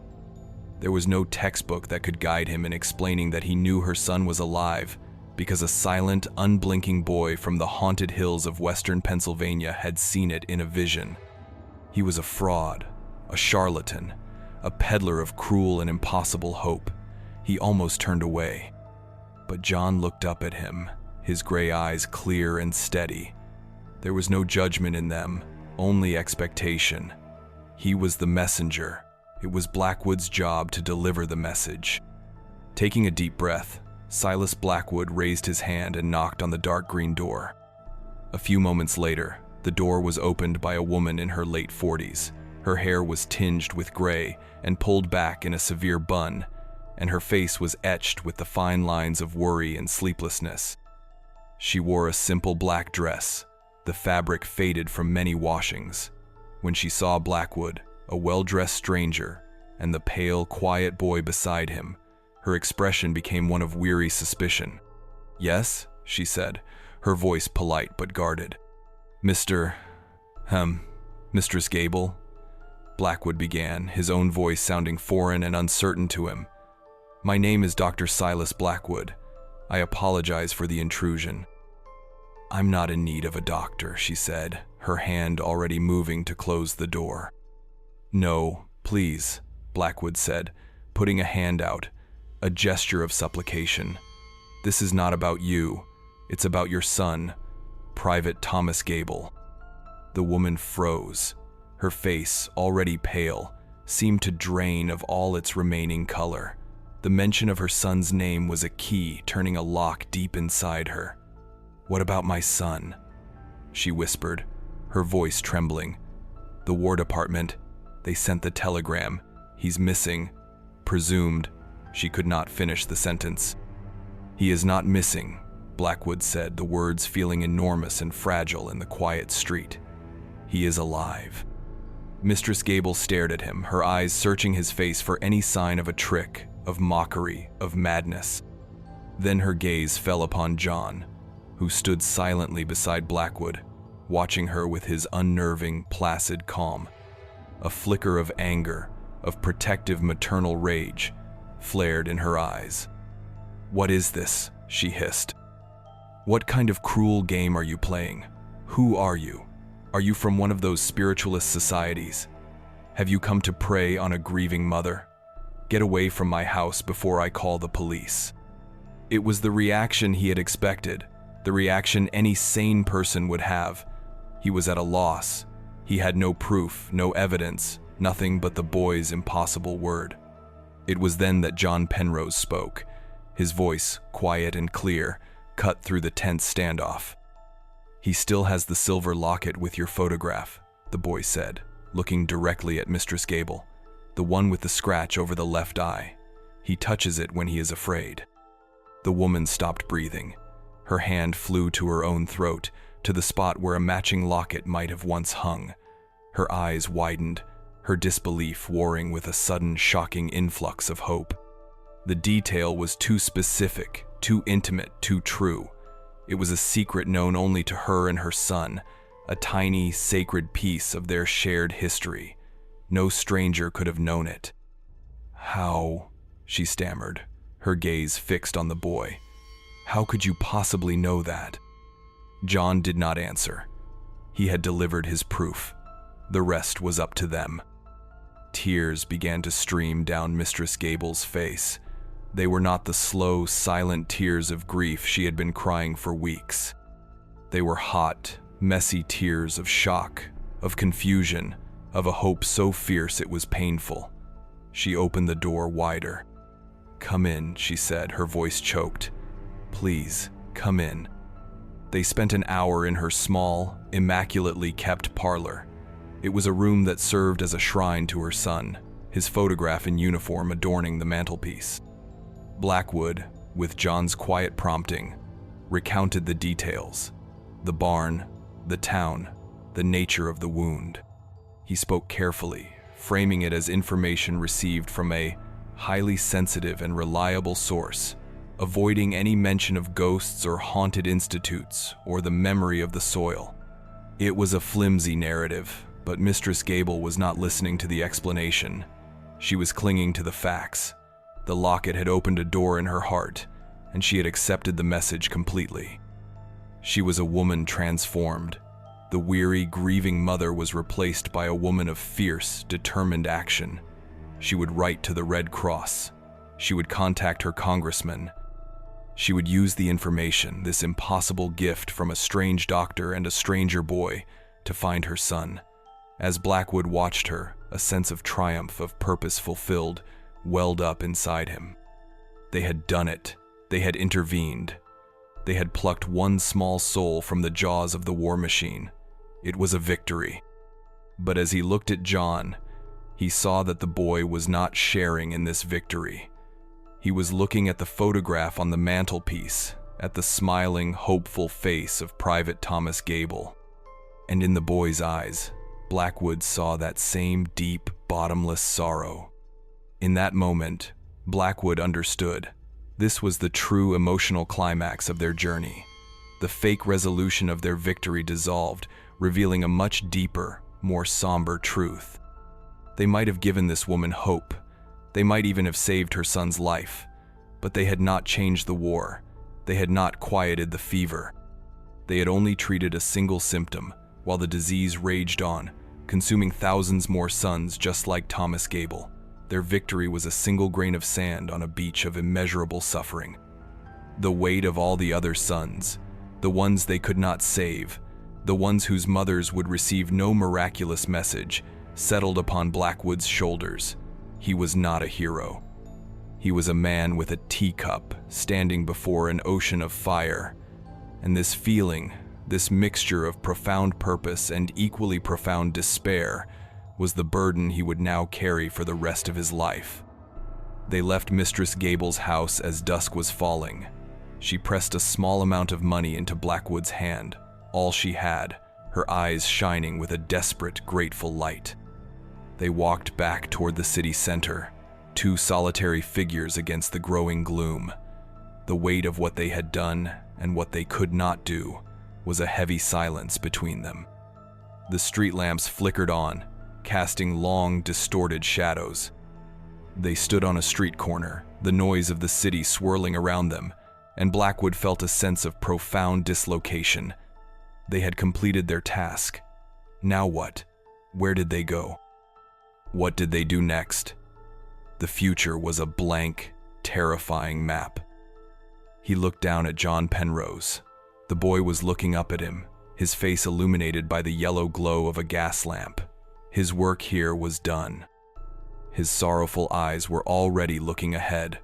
There was no textbook that could guide him in explaining that he knew her son was alive, because a silent, unblinking boy from the haunted hills of western Pennsylvania had seen it in a vision. He was a fraud, a charlatan, a peddler of cruel and impossible hope. He almost turned away. But John looked up at him, his gray eyes clear and steady. There was no judgment in them, only expectation. He was the messenger. It was Blackwood's job to deliver the message. Taking a deep breath, Silas Blackwood raised his hand and knocked on the dark green door. A few moments later, the door was opened by a woman in her late 40s. Her hair was tinged with gray and pulled back in a severe bun, and her face was etched with the fine lines of worry and sleeplessness. She wore a simple black dress, the fabric faded from many washings. When she saw Blackwood, a well-dressed stranger, and the pale, quiet boy beside him, her expression became one of weary suspicion. "Yes?" she said, her voice polite but guarded. Mistress Gable?" Blackwood began, his own voice sounding foreign and uncertain to him. "My name is Dr. Silas Blackwood. I apologize for the intrusion." "I'm not in need of a doctor," she said, her hand already moving to close the door. "No, please," Blackwood said, putting a hand out, a gesture of supplication. "This is not about you. It's about your son, Private Thomas Gable." The woman froze. Her face, already pale, seemed to drain of all its remaining color. The mention of her son's name was a key turning a lock deep inside her. "What about my son?" she whispered, her voice trembling. "The War Department. They sent the telegram. He's missing. Presumed." She could not finish the sentence. "He is not missing," Blackwood said, the words feeling enormous and fragile in the quiet street. "He is alive." Mistress Gable stared at him, her eyes searching his face for any sign of a trick, of mockery, of madness. Then her gaze fell upon John, who stood silently beside Blackwood, watching her with his unnerving, placid calm. A flicker of anger, of protective maternal rage, flared in her eyes. "What is this?" she hissed. "What kind of cruel game are you playing? Who are you? Are you from one of those spiritualist societies? Have you come to prey on a grieving mother? Get away from my house before I call the police." It was the reaction he had expected, the reaction any sane person would have. He was at a loss. He had no proof, no evidence, nothing but the boy's impossible word. It was then that John Penrose spoke. His voice, quiet and clear, cut through the tense standoff. "He still has the silver locket with your photograph," the boy said, looking directly at Mistress Gable. "The one with the scratch over the left eye. He touches it when he is afraid." The woman stopped breathing. Her hand flew to her own throat, to the spot where a matching locket might have once hung. Her eyes widened, her disbelief warring with a sudden, shocking influx of hope. The detail was too specific, too intimate, too true. It was a secret known only to her and her son, a tiny, sacred piece of their shared history. No stranger could have known it. "How?" she stammered, her gaze fixed on the boy. "How could you possibly know that?" John did not answer. He had delivered his proof. The rest was up to them. Tears began to stream down Mistress Gable's face. They were not the slow, silent tears of grief she had been crying for weeks. They were hot, messy tears of shock, of confusion, of a hope so fierce it was painful. She opened the door wider. "Come in," she said, her voice choked. "Please, come in." They spent an hour in her small, immaculately kept parlor. It was a room that served as a shrine to her son, his photograph in uniform adorning the mantelpiece. Blackwood, with John's quiet prompting, recounted the details: the barn, the town, the nature of the wound. He spoke carefully, framing it as information received from a highly sensitive and reliable source, avoiding any mention of ghosts or haunted institutes or the memory of the soil. It was a flimsy narrative, but Mistress Gable was not listening to the explanation. She was clinging to the facts. The locket had opened a door in her heart. and she had accepted the message completely. She was a woman transformed. The weary, grieving mother was replaced by a woman of fierce, determined action. She would write to the Red Cross. She would contact her congressman. She would use the information, this impossible gift from a strange doctor and a stranger boy, to find her son. As Blackwood watched her, a sense of triumph, of purpose fulfilled, welled up inside him. They had done it. They had intervened. They had plucked one small soul from the jaws of the war machine. It was a victory. But as he looked at John, he saw that the boy was not sharing in this victory. He was looking at the photograph on the mantelpiece, at the smiling, hopeful face of Private Thomas Gable. And in the boy's eyes, Blackwood saw that same deep, bottomless sorrow. In that moment, Blackwood understood. This was the true emotional climax of their journey. The fake resolution of their victory dissolved, revealing a much deeper, more somber truth. They might have given this woman hope. They might even have saved her son's life. But they had not changed the war. They had not quieted the fever. They had only treated a single symptom, while the disease raged on, consuming thousands more sons just like Thomas Gable. Their victory was a single grain of sand on a beach of immeasurable suffering. The weight of all the other sons, the ones they could not save, the ones whose mothers would receive no miraculous message, settled upon Blackwood's shoulders. He was not a hero. He was a man with a teacup standing before an ocean of fire. And this feeling, this mixture of profound purpose and equally profound despair, was the burden he would now carry for the rest of his life. They left Mistress Gable's house as dusk was falling. She pressed a small amount of money into Blackwood's hand, all she had, her eyes shining with a desperate, grateful light. They walked back toward the city center, two solitary figures against the growing gloom. The weight of what they had done and what they could not do was a heavy silence between them. The street lamps flickered on, casting long, distorted shadows. They stood on a street corner, the noise of the city swirling around them, and Blackwood felt a sense of profound dislocation. They had completed their task. Now what? Where did they go? What did they do next? The future was a blank, terrifying map. He looked down at John Penrose. The boy was looking up at him, his face illuminated by the yellow glow of a gas lamp. His work here was done. His sorrowful eyes were already looking ahead,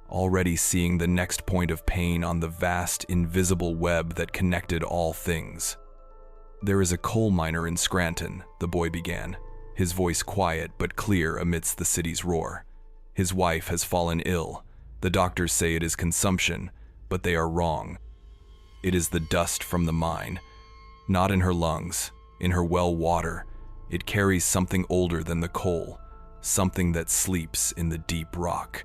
already seeing the next point of pain on the vast, invisible web that connected all things. "There is a coal miner in Scranton," the boy began, his voice quiet but clear amidst the city's roar. "His wife has fallen ill. The doctors say it is consumption, but they are wrong. It is the dust from the mine. Not in her lungs, in her well water. It carries something older than the coal, something that sleeps in the deep rock."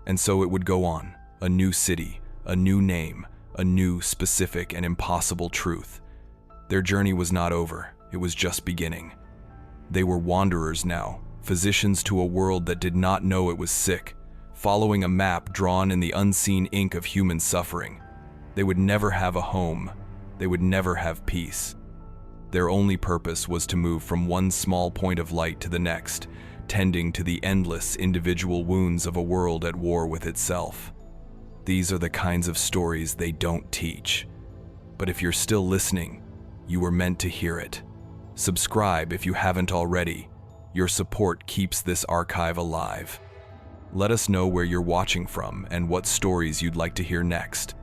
And so it would go on, a new city, a new name, a new, specific, and impossible truth. Their journey was not over, it was just beginning. They were wanderers now, physicians to a world that did not know it was sick, following a map drawn in the unseen ink of human suffering. They would never have a home, they would never have peace. Their only purpose was to move from one small point of light to the next, tending to the endless individual wounds of a world at war with itself. These are the kinds of stories they don't teach. But if you're still listening, you were meant to hear it. Subscribe if you haven't already. Your support keeps this archive alive. Let us know where you're watching from and what stories you'd like to hear next.